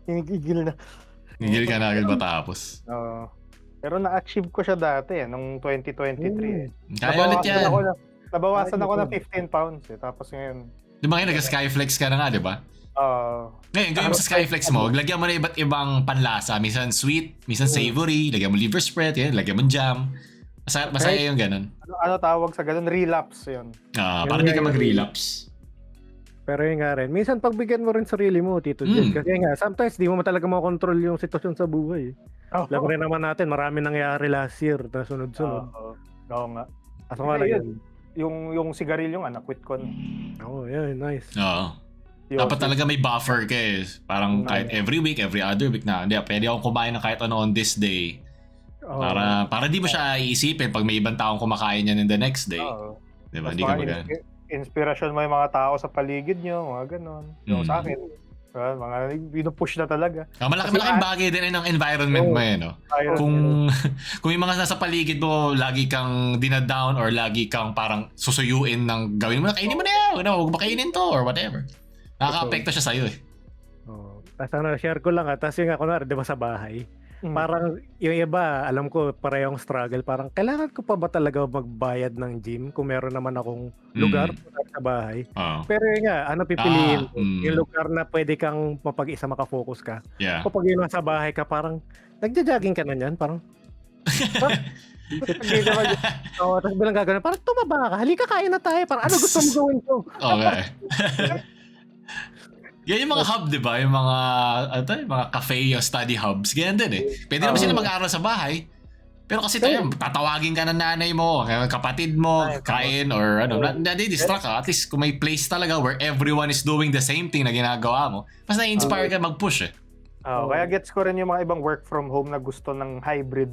Gigil na. Gigil ka na agad matapos. Pero na-achieve ko siya dati nung 2023 eh. Kaya ulit yan. Nabawasan ako ng 15 pounds eh. Tapos ngayon, Di ba ngayon, nag-skyflex ka na nga, di ba? Ngayon, gawin mo sa skyflex mo, lagyan mo na iba't ibang panlasa. Minsan sweet, minsan savory, lagyan mo liver spread, yan, lagyan mo jam. Masaya yung ganun. ano tawag sa ganun? Relapse yun. Para di ka mag-relapse. Pero yun nga rin, minsan pagbigyan mo rin sarili mo, Tito Jed. Kasi nga, sometimes di mo talaga makontrol yung sitwasyon sa buhay. Alam rin naman natin, marami nangyari last year na sunod-sunod. Oo nga. Aso nga lang yun. Yung sigarilyo nga, na-quit ko na. Oo, yeah, nice. Oo. Dapat talaga may buffer ka eh. Parang kahit every week, every other week na, hindi, pwede akong kumain ng kahit ano on this day. Para di mo siya iisipin pag may ibang taong kumakain yan in the next day. Diba? Hindi ka mag- inspirasyon mo yung mga tao sa paligid nyo, mga ganon. Yung sa akin, mga pinupush na talaga. Malaking bagay din ng environment mo no? Kung yung mga nasa paligid mo, lagi kang dinadown or lagi kang parang susuyuin ng gawin mo na, kainin mo na yan, huwag makainin to or whatever. Nakaka-apekto siya sa'yo eh. Tapos share ko lang tapos yung kunwari, di ba sa bahay, parang yung iba, alam ko parehong struggle, parang kailangan ko pa ba talaga magbayad ng gym kung meron naman akong lugar sa bahay. Pero yun nga, ano pipiliin mo? Yung lugar na pwede kang mapag-isa makafocus ka. Kapag yun nasa bahay ka, parang nagja-jogging ka na yan, parang tapos bilang gagawin, parang tumaba ka, halika kain na tayo, parang ano gusto mo gawin ko? Okay. Yan yung mga hub, di ba? Yung mga, mga cafe o study hubs. Ganyan din eh. Pwede naman sila mag-aaral sa bahay. Pero kasi tayo, tatawagin ka ng nanay mo, kapatid mo, kain, or nadi-distract ka. At least kung may place talaga where everyone is doing the same thing na ginagawa mo, mas na-inspire ka mag-push eh. Kaya gets ko rin yung mga ibang work from home na gusto ng hybrid.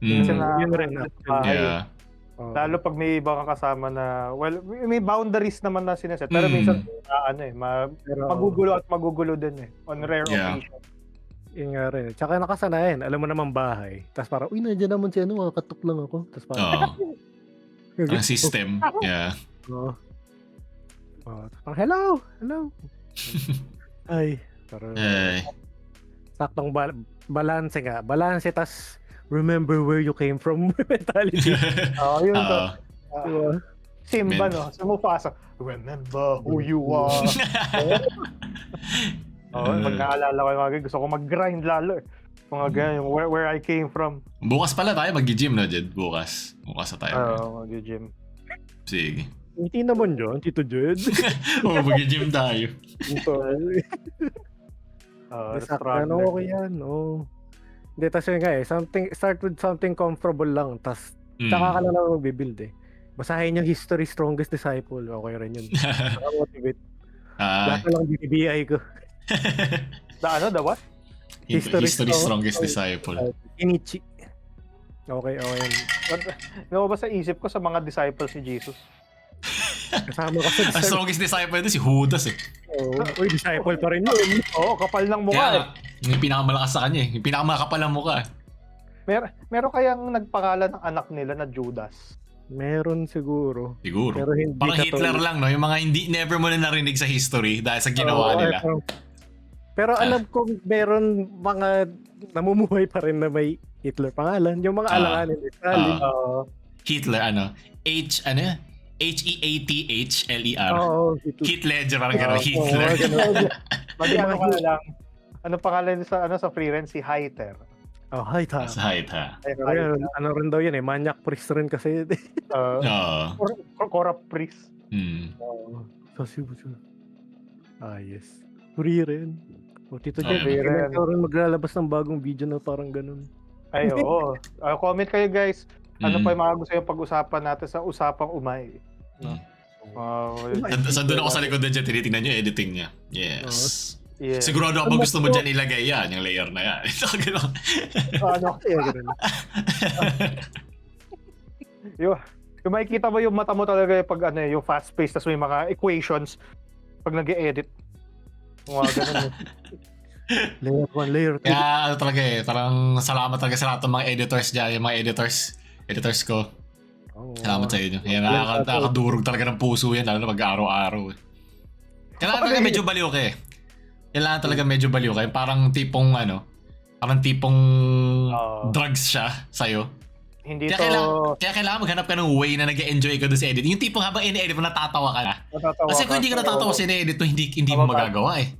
Kasi yun rin. Yeah. Lalo pag may iba kang kasama na, may boundaries naman na sinaset. Pero minsan, magugulo din eh. On rare occasion. Yun nga rin. Tsaka nakasanayan. Alam mo naman bahay. Tapos parang, nandiyan naman si katok lang ako. Tapos parang, ang system. Yeah. Parang, hello. Ay. Pero, saktong balance nga. Balance, tas remember where you came from mentality. Yun to. Simba, no? Sa Mufasa, remember who you are. Magkaalala ko yung mga gusto ko mag-grind lalo eh. Mga ganyan, where I came from. Bukas pala tayo mag-gym na, Jed. Bukas na tayo. Mag-gym. Sige. Hindi naman dyan, Tito Jed. Mag-gym tayo. Okay yan, Hindi, tas yun nga start with something comfortable lang, tas tsaka ka na lang mag-build eh. Basahin yung History Strongest Disciple, okay rin yun. Motivate. Lahat na lang BBI ko. The what? History Strongest Disciple. Inichi. Okay yan. Ano ba sa isip ko sa mga disciples ni Jesus? Kasama ka sa Ang strongest disciple doon si Judas eh. Disciple pa rin yun. Kapal ng mukha eh. Yung pinakamalakas sa kanya eh. Yung pinakamakapal ng mukha. Meron kayang nagpangalan ng anak nila na Judas? Meron siguro. Pero hindi parang Hitler lang, no? Yung mga never mo na narinig sa history dahil sa ginawa nila. Pero alam ko meron mga namumuhay pa rin na may Hitler pangalan. Yung mga alanganin ni Stalin. Hitler, Heathler. Heath Ledger, parang gano'n. Hitler. Mag-ano ka lang. Ano pangalan sa freelance? Si Heither. Heither. Sa Heither. Ano rin daw yan eh. Maniac priest rin kasi. Corrupt priest. Yes. Free rin. Tito Jed, rin maglalabas ng bagong video na parang ganun. Ay, oo. Comment kayo guys. Ano pa yung mga gusto yung pag-usapan natin sa Usapang Umay? Doon ako sa likod na dyan, tinitingnan nyo yung editing niya. Yes. Sigurado ako gusto mo dyan ilagay yan, yung layer na yan. Ito ka gano'n. Yung makikita mo yung mata mo talaga pag yung fast pace, tas may mga equations pag nag-e-edit. Mga ganun. Layer 1, layer 2. Kaya talaga parang salamat talaga sa lahat ng mga editors dyan, yung mga editors ko. Salamat sa inyo. Kaya nakakadurog talaga ng puso yan, lalo na pag-araw-araw. Kailangan talaga medyo baliw ka eh. Kailangan talaga medyo baliw ka. Parang tipong parang tipong Oo. drugs siya sa'yo. Hindi Kaya kailangan maghanap ka ng way na nag-enjoy ka doon sa edit. Yung tipong habang in-edit mo, natatawa ka na. Kasi kung hindi ka natatawa sa in-edit mo, hindi mo magagawa eh.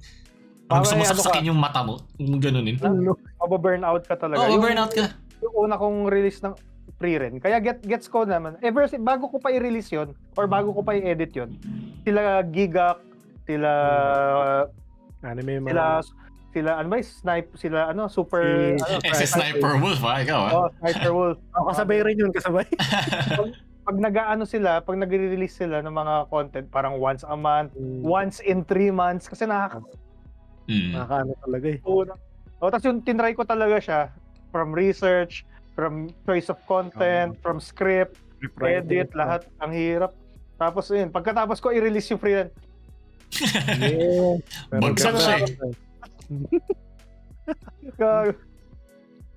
Parang gusto mo saksakin yung mata mo. Ganunin. Mababurnout ka talaga. Oo, burnout ka. Yung una kong release ng pre-ren. Kaya gets ko naman. Bago ko pa i-release yun, or bago ko pa i-edit yun, sila Gigak, sila Anime sila ano ba, sila super Sniper Wolf ikaw Sniper Wolf. Kasabay rin yun, kasabay. Pag pag nagre-release sila ng mga content, parang once a month, once in 3 months, kasi nakakaano talaga eh. Tapos yung tinry ko talaga siya, from research, from choice of content, from script, edit, lahat, ang hirap. Tapos yun, pagkatapos ko i-release yung free. Bagsak siya eh.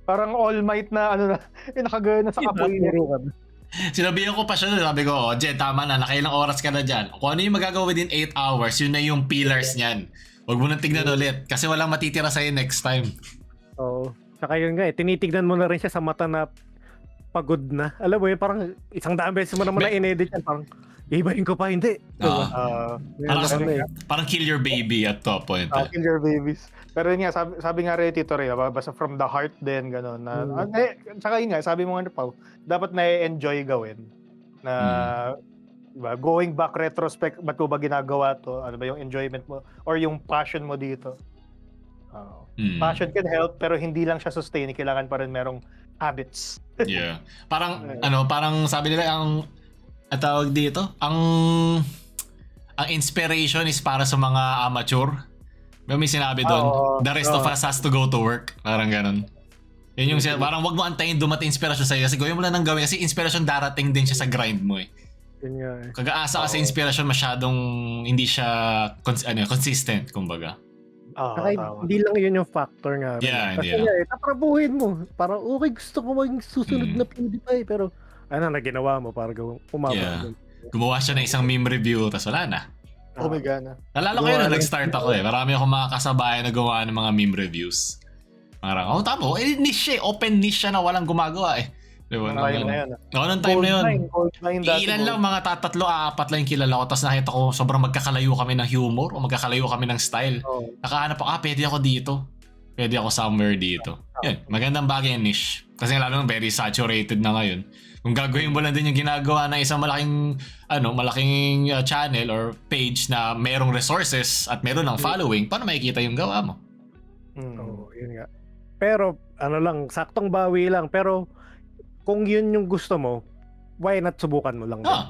Parang All Might na nakagaya na sa kapoy niya. Sinabihan ko pa siya, sabi ko, Jen, tama na, nakailang oras ka na dyan. Kung ano yung magagawa within 8 hours, yun na yung pillars niyan. Huwag mo nang tignan ulit, kasi walang matitira sa'yo next time. Oo. Saka yun nga tinitignan mo na rin siya sa mata na pagod na. Alam mo yun, parang 100 beses mo naman na in-edit yan, parang ibahin ko pa, hindi. Parang kill your baby at to point. Kill your babies. Pero yun nga, sabi nga rin Tito Ray, basta from the heart din, gano'n. Saka yun nga, sabi mo nga Pao, dapat na-enjoy gawin. Na, diba, going back retrospect, ba't ko ba ginagawa to? Ano ba yung enjoyment mo? Or yung passion mo dito? Passion can help, pero hindi lang siya sustain. Kailangan pa rin merong habits. Yeah. Parang sabi nila, ang tawag dito, ang inspiration is para sa mga amateur. May sinabi doon, the rest of us has to go to work. Parang ganun. Yun yung parang wag mo antayin dumating inspirasyon sa'yo kasi gawin mo lang ng gawin kasi inspirasyon darating din siya sa grind mo eh. Kag-aasa kasi inspirasyon masyadong hindi siya consistent, kumbaga. Hindi lang yun yung factor nga. Yeah, kasi tatrabuhin mo. Parang okay, gusto ko maging susunod na PewDiePie pero na ginawa mo para umabot. Gumawa siya ng isang meme review tapos wala na. My God na. Nalala ko yun na nag-start ako eh. Marami akong mga kasabayan na gumawa ng mga meme reviews. Parang, tama. Niche eh. Open niche siya na walang gumagawa eh. Diba? Nung time na yun. Nung time na yun. Ilan lang, mga 3-4 lang yung kilala ko. Tapos nakita ko sobrang magkakalayo kami ng humor o magkakalayo kami ng style. Nakahanap ako, pwede ako dito. Pwede ako somewhere dito. Yun, magandang bagay yung niche. Kasi lalo very saturated na ngayon. Kung gagawin mo lang din yung ginagawa ng isang malaking channel or page na merong resources at meron ng following, paano makikita yung gawa mo? Yun nga. Pero saktong bawi lang. Pero kung yun yung gusto mo, why not subukan mo lang din?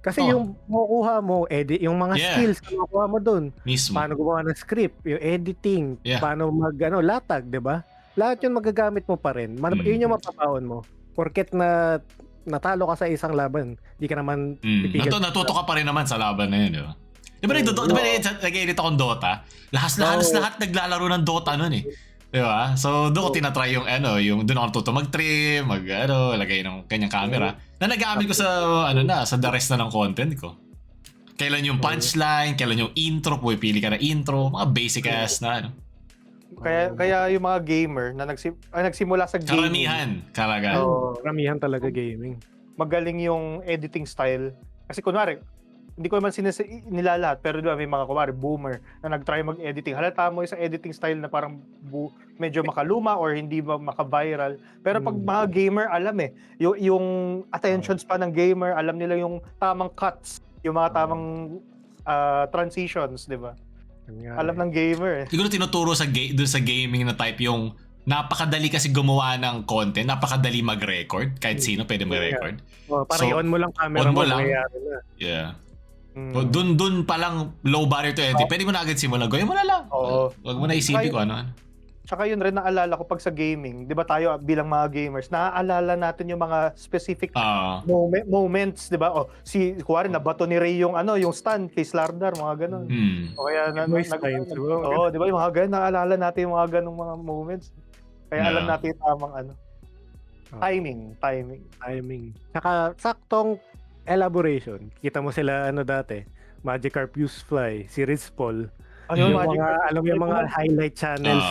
Kasi yung makukuha mo, edit, yung mga skills na makukuha mo dun. Mismo. Paano gumawa ng script, yung editing, paano latag, di ba? Lahat yun magagamit mo pa rin. Yun yung mapapaon mo. Porket na natalo ka sa isang laban, di ka naman pipigil. Natuto ka pa rin naman sa laban na yun, di ba? Di ba nag-edit akong Dota? Lahat naglalaro ng Dota nun eh. Di ba? So doon ko tinatry yung doon ako natuto mag-trim, lagay ng kanyang camera. Na nag-aamin ko sa the rest na ng content ko. Kailan yung punchline, kailan yung intro, pili ka na intro, mga basic ass na Kaya yung mga gamer na nagsimula sa gaming. Karamihan talaga gaming. Magaling yung editing style. Kasi kunwari, hindi ko naman nila lahat, pero diba, may mga kunwari boomer na nag-try mag-editing. Halata mo isang editing style na parang medyo makaluma or hindi ba maka-viral. Pero pag mga gamer, alam yung attention span ng gamer, alam nila yung tamang cuts, yung mga tamang transitions, di ba? Alam ng gamer. Siguro tinuturo dun sa gaming na type yung napakadali kasi gumawa ng content, napakadali mag-record, kahit sino pwede mag-record. Parang i-on mo lang camera mo, mangyayari na. Yeah. So, dun pa lang low barrier to entry. Pwede mo na agad simulan. Gawin mo na lang. Huwag mo na isipin ko ano. Tsaka yun rin naalala ko pag sa gaming, di ba tayo bilang mga gamers, naaalala natin yung mga specific moments, di ba? Kuwari nabato ni Ray yung stand kay Slardar, mga ganun. O kaya di ba yung mga ganun, naalala natin yung mga ganung mga moments. Kaya alam natin yung tamang timing. Saka saktong elaboration. Kita mo sila dati, Magikarp Usefly, si Riz Paul. Alam mo yung mga highlight channels.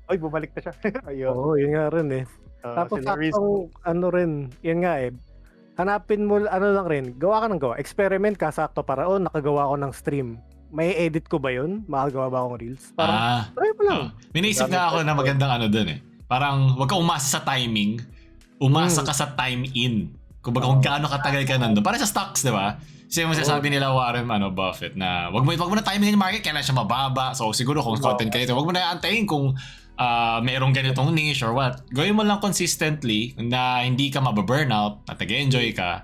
Ay, bumalik na siya. Ayun. Oo, yun nga rin eh. Tapos sila Reese. saktong ano rin, yun nga eh. Hanapin mo, ano lang rin, gawa ka ng gawa. Experiment ka, sakto para, nakagawa ko ng stream. May edit ko ba yun? Makagawa ba akong reels? Parang, try mo lang. May naisip nga ako na magandang ano dun eh. Parang wag ka umasa sa timing, umasa ka sa time in. Kumbaga kung gaano katagal ka nandun. Para sa stocks, di ba? Kasi yung masasabi nila Warren Buffett na wag mo na timing yung market, kailan siya mababa. So siguro kung content ka nito, wag mo na antayin kung merong ganitong niche or what. Gawin mo lang consistently na hindi ka mababurnout at nag-enjoy ka.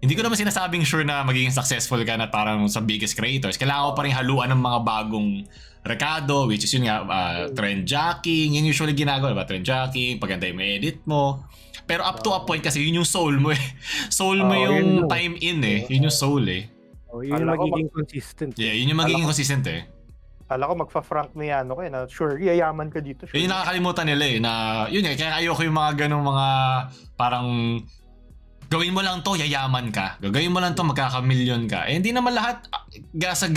Hindi ko naman sinasabing sure na magiging successful ka na parang sa biggest creators. Kailangan ko pa rin haluan ng mga bagong rekado, which is yun nga, trend jacking. Yun usually ginagawa, diba? Trend jacking, paganda yung edit mo. Pero up to a point kasi yun yung soul mo eh. Soul mo yung time in eh. Yun yung soul eh. Yun yung magiging consistent. Yeah, yun yung magiging consistent eh. Kala ko magfa-frank niya ano kayo na sure yayaman ka dito. Sure. Yun yung nakakalimutan nila eh na yun eh, kaya ayoko yung mga ganong mga parang gawin mo lang to, yayaman ka. Gagawin mo lang to, magkaka-million ka. Eh hindi naman lahat nasa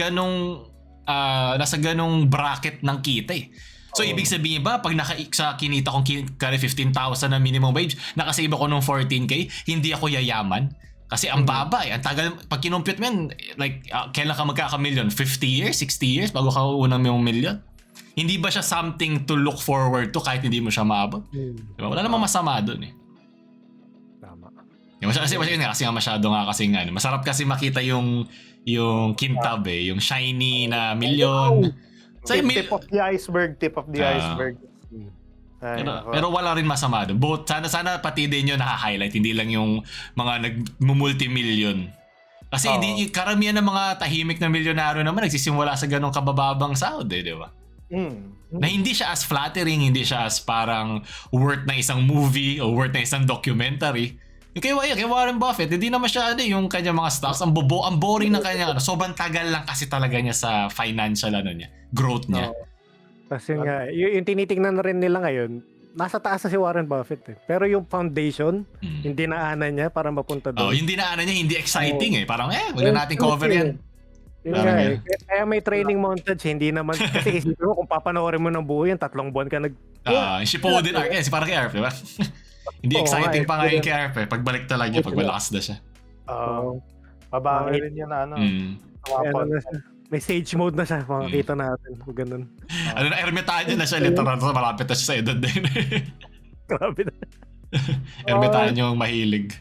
ganong bracket ng kita eh. So ibig sabihin ba pag sa kinita kong 15,000 na minimum wage, nakasave ako ng 14k, hindi ako yayaman? Kasi ang baba eh. Ang tagal, pag kinumpute mo yan, like, kailan ka magkaka-million? 50 years? 60 years? Bago ka unang yung million? Hindi ba siya something to look forward to kahit hindi mo siya maabot? Diba? Wala namang masama dun eh. Tama. Kasi nga masyado nga kasi nga. Masarap kasi makita yung kintab eh. Yung shiny na million. So, Tip of the iceberg. Iceberg. Pero wala rin masama doon. Both, sana pati din yun naka-highlight. Hindi lang yung mga nag-multimillion. Kasi hindi, karamihan ng mga tahimik na milyonaryo naman nagsisimula sa ganong kabababang sahod eh, di ba? Na hindi siya as flattering, hindi siya as parang worth na isang movie o worth na isang documentary. Yung kay Warren Buffett, hindi naman siya yung kanya mga stocks. Ang boring na kanya. Sobrang tagal lang kasi talaga niya sa financial niya, growth niya. Kasi nga, yung tinitingnan na rin nila ngayon, nasa taas na si Warren Buffett eh. Pero yung foundation, hindi naanan niya para mapunta doon. Yung dinaanan niya, hindi exciting eh. Parang wag na natin cover yan. Kaya may training montage, hindi naman, kasi isipin mo kung papanoorin mo ng buo yan, 3 buwan ka Shippuden arc si parang kay Arp, di ba? Hindi exciting pa nga yung kay Arp eh. Pagbalik talaga, pag malakas na siya. Mabangi rin yan na may sage mode na siya, makakita natin. Ganun. Ermitanyo na siya, literal. Malapit na siya sa edad din. Grabe na. Ermitanyo yung mahilig.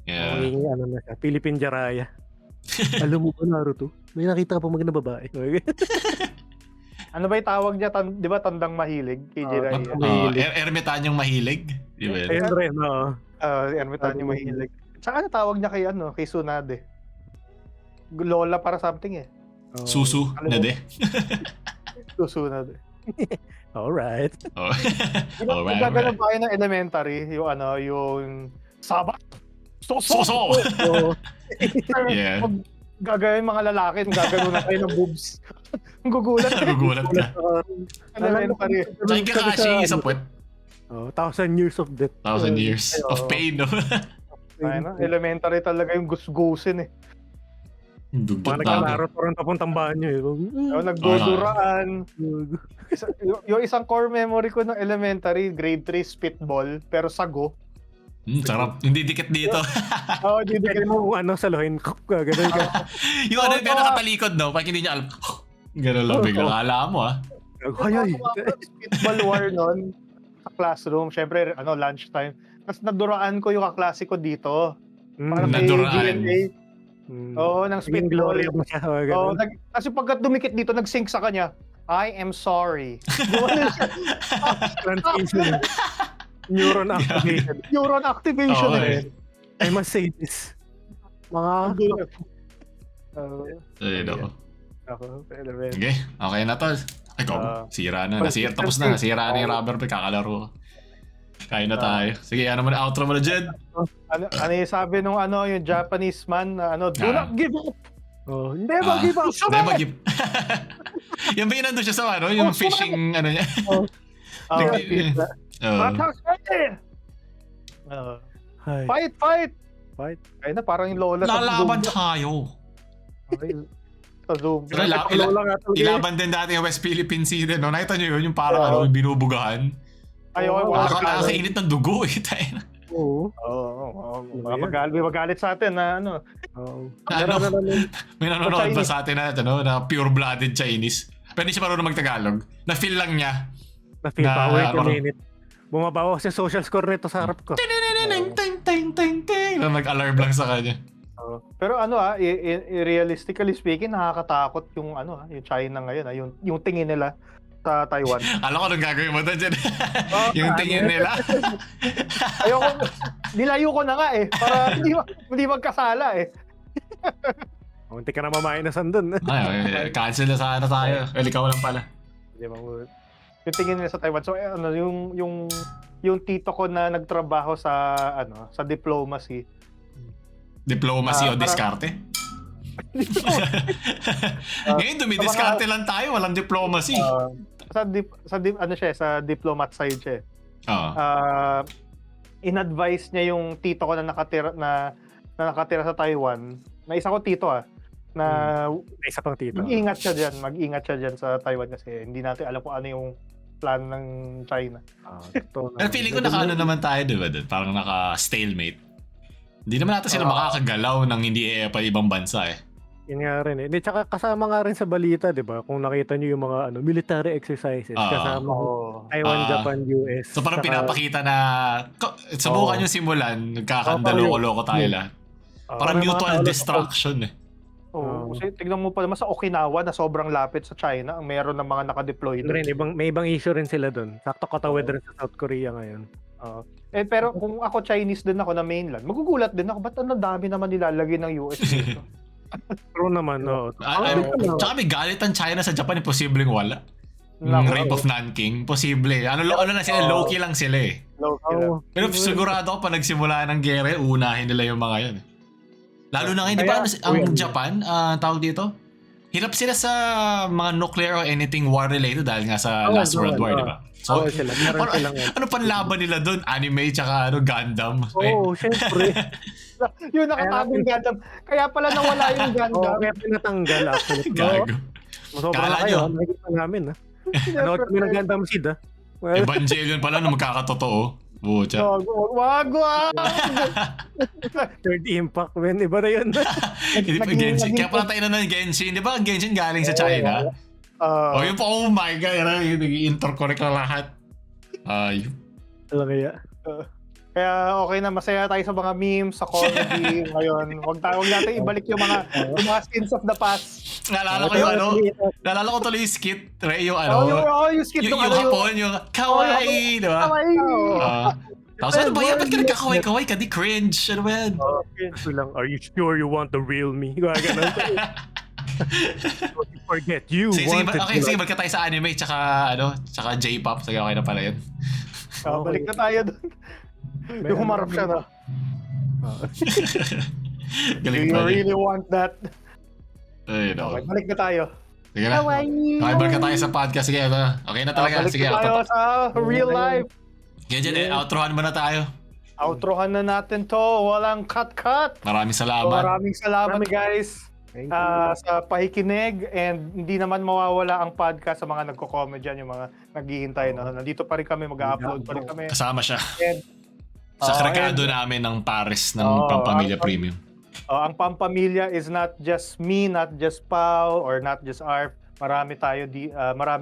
Yeah. Na siya, Philippine Jiraiya. Alam mo ba, Naruto? May nakita ka pa magandang babae. Ano ba yung tawag niya? Di ba tandang mahilig? Kay Jiraiya. Ermitanyong mahilig? Di ba? Ayun rin, no? Ermitanyong mahilig. Tsaka ano tawag niya kay Tsunade? Lola para something eh. Susu na de. Susu na de. Alright. Alright. Gaganon pa kayo ng elementary, yung Sabat. Soso! Yeah. Gagawin mga lalaki, gagano na kayo ng boobs. Gugulat ka. Elementary. Tsaka yung Kakashi, isa puwet. 1,000 years of death. 1,000 years of pain, no? Elementary talaga yung gusgusin eh. Mga naglalaro pa rin papuntang banyo eh. Nagduduraan. Yung isang core memory ko ng elementary, grade 3 spitball, pero sago. Sarap. Hindi dikit dito. Hindi dikit mo saluhin. Ganun ka. Yung yung nakatalikod, no? Pag hindi niya alam. Ganun lang bigla. Akala mo, Ay. Spitball war nun sa classroom. Syempre, lunchtime. Tapos naduraan ko yung kaklase ko dito. Naduraan. Ng spitball. Kasi pagkat dumikit dito, nag-sync sa kanya, I am sorry. Translation. Neuron activation. Neuron activation. I must say this. Mga... Okay na to. Sira na. Tapos na. Sira na yung rubber band. Kakalaro. Kain na tayo. Sige, outro mo na, Jed. Ano yung sabi nung yung Japanese man na do not give up. Never give up. Never give. Yan ba yung nandun siya sa yung fishing niya? Fight! Ay na, parang yung lola. Lalaban tayo. Sa Zoom. Pero ilaban din dati yung West Philippine Sea din. No? Nakita nyo yun? Yung parang binubugahan. Ayoko, Nakakainit ng dugo eh. Oo. Magalit sa atin na ano. May nanonood ba sa atin na pure-blooded Chinese? Pero hindi siya marunong mag-Tagalog. Na-feel lang niya. Na-feel pa. Wait a minute. Bumabawa kasi social score nito sa harap ko. Nag-alarm lang sa kanya. Pero realistically speaking, nakakatakot yung yung China ngayon, yung tingin nila sa Taiwan. Alam ko nung gagawin mo doon dyan. Yung tingin nila. Nilayo ko na nga para hindi magkasala Hindi ka na mamainasan dun. Cancel na sana tayo. Ikaw lang pala. Di ba? Yung tingin nila sa Taiwan. So yung tito ko na nagtrabaho sa diplomacy. Diplomacy o diskarte? Ngayon dumidiskarte lang tayo, walang diplomacy. Sa diplomat side siya. In-advise niya yung tito ko na nakatira sa Taiwan. Na isa ko tito na isa pang tito. Mag-ingat siya diyan sa Taiwan kasi hindi natin alam kung ano yung plan ng China. Pero feeling ko naka naman tayo, diba? Parang naka-stalemate. Hindi naman natin sila makakagalaw ng hindi pa ibang bansa Yun nga rin Hindi, tsaka kasama nga rin sa balita, di ba? Kung nakita nyo yung mga military exercises, kasama Taiwan, Japan, US. So parang pinapakita na subukan yung simulan, nagkakandaloko-loko tayo lahat. Parang mutual destruction Kasi tignan mo pa naman sa Okinawa na sobrang lapit sa China, ang meron ng mga naka-deploy doon. May ibang issue rin sila doon. Sakto katawid rin sa South Korea ngayon. Pero kung ako Chinese din ako na mainland, magugulat din ako, ba't ang dami naman nilalagay ng US dito? True naman, Tsaka may galit ang China sa Japan, posibleng wala. Yung Rape of Nanking, posible. Na sila, low-key lang sila Pero sigurado ako pa nagsimula ng gere, unahin nila yung mga yan. Lalo na ngayon, di ba ang Japan, tawag dito, hirap sila sa mga nuclear or anything war-related dahil nga sa Last World War, di ba? So, ano panlaban nila doon? Anime tsaka Gundam? Syempre. Yung nakatagong Gundam. Kaya pala nawala yung Gundam. Kaya pinatanggal actually. Gago. Sobrang na kayo. Nakikita namin Nanood kami ng Gundam Seed Evangelion pala na magkakatotoo. Bucha. Wag! Third Impact, man. Iba na yun. Genshin. Kaya pala tayo na ng Genshin. Di ba ang Genshin galing sa China? Yung pa, oh my God. Nag-interconnect na lahat. Alam kaya. Kaya okay na, masaya tayo sa mga memes, sa comedy ngayon. Huwag natin ibalik yung mga sins of the past. Nalala ko tuloy yung skit. Yung yung skit. Yung hapon, yung kawaii, di ba? Tapos ano ba yan? Ba't ka nagkakaway-kaway ka? Di cringe. Ano ba yan? Cringe lang. Are you sure you want the real me? Ganun. Forget you wanted. Okay, sige, magka tayo sa anime tsaka J-pop. Sige, okay na pala yun. Balik na tayo doon. Yung humarap siya na. Do you really want that? Ay, no. Okay, balik na tayo. Sige na. Okay, balik na tayo sa podcast. Sige, okay na talaga. Sige, balik na tayo sa real life. Ganyan outrohan mo na tayo. Outrohan na natin to. Walang cut-cut. Maraming salamat. Guys. Sa pakikinig, and hindi naman mawawala ang podcast sa mga nagko-comment dyan, yung mga naghihintay nandito pa rin kami, mag-upload pa rin kami. Kasama siya. Sa krakado namin ng Paris ng Pampamilya Premium. Ang Pampamilya is not just me, not just Pao, or not just Arf. Marami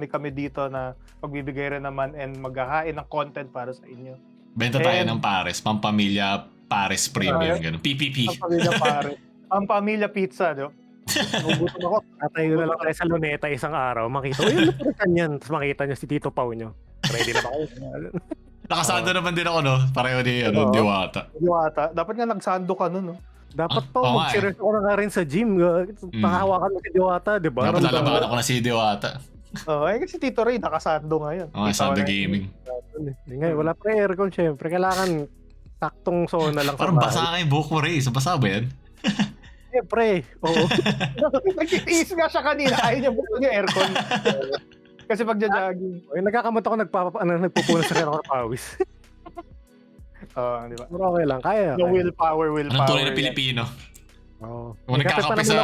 kami dito na magbibigay rin naman and maghahain ng content para sa inyo. Benta tayo ng Paris, Pampamilya Paris Premium, ganun. PPP. Pampamilya Paris. Pampamilya Pizza, no? Nagugutom ako. Tatayo na lang tayo sa Luneta isang araw. Makita ko, yung luputan yan. Tapos makita nyo si Tito Pao nyo. Ready na ba kayo? Nakasando naman din ako, no? Pareho ni Diwata. Dapat nga nagsando ka nun, no? Dapat pa, mag-serious ako na nga rin sa gym. Pakahawakan mo si Diwata, di ba? Dapat lalabakan ako na si Diwata. Kasi Tito Ray, nakasando ngayon. Sando gaming. Ngayon, wala pa aircon, syempre. Kailangan taktong zona lang. Parang basa ka yung buhok mo, Ray. Basa ba yan? Siyempre, oo. Nag-iis nga siya kanina. Ayaw niya buksan yung aircon. Kasi pagja-jogging. Nagkakamot ako nagpupunas sa kanya pawis. Di ba? Pero okay lang, kaya. No willpower. Anong tunay na Pilipino? Oo. Kung nagkakape sa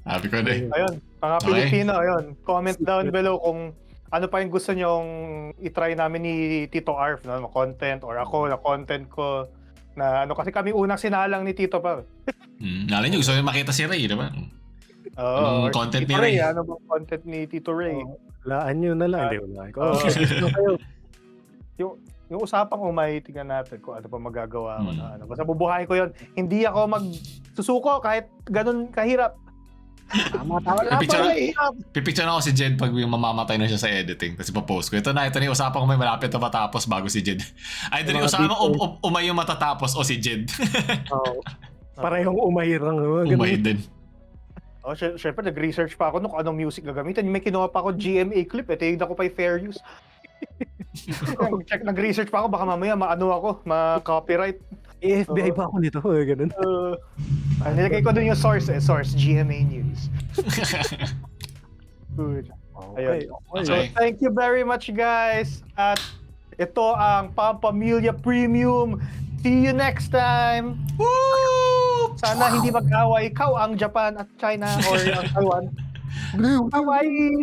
Sabi ko na eh. Ayun, mga Okay. Pilipino, ayun. Comment down below kung ano pa yung gusto nyong itry namin ni Tito Arf, no? Content, or ako na content ko. Na ano, kasi kami unang sinalang ni Tito pa. Nalala nyo, gusto nyo makita si Ray, di ba? Oo. Anong content Tito ni Ray? Ano bang content ni Tito Ray? Laan nyo na lang. Hindi, wala. Yung usapang umay, tingnan natin kung ano pa magagawa ko na ano. Basta bubuhayin ko yun. Hindi ako magsusuko kahit ganun kahirap. Tama. Pipicture ako si Jed pag mamamatay na siya sa editing. Tapos ipapost ko. Ito na yung usapang umay malapit na matapos bago si Jed. Ay, ito yung usapang umay yung matatapos o si Jed. Parehong umahirang. Umay din. Oh, syempre nag-research pa ako kung anong music gagamitin. May kinuha pa ako GMA clip. Tinignan ko pa yung fair use. Nag-research pa ako. Baka mamaya ma-copyright. FBI ba ako nito? Ganun. Nilagay ko dun yung source GMA News. Good. Okay. So, thank you very much, guys. At ito ang Pampamilya Premium. See you next time. Woo! Sana hindi mag-away ikaw ang Japan at China or ang Taiwan. Hawaii!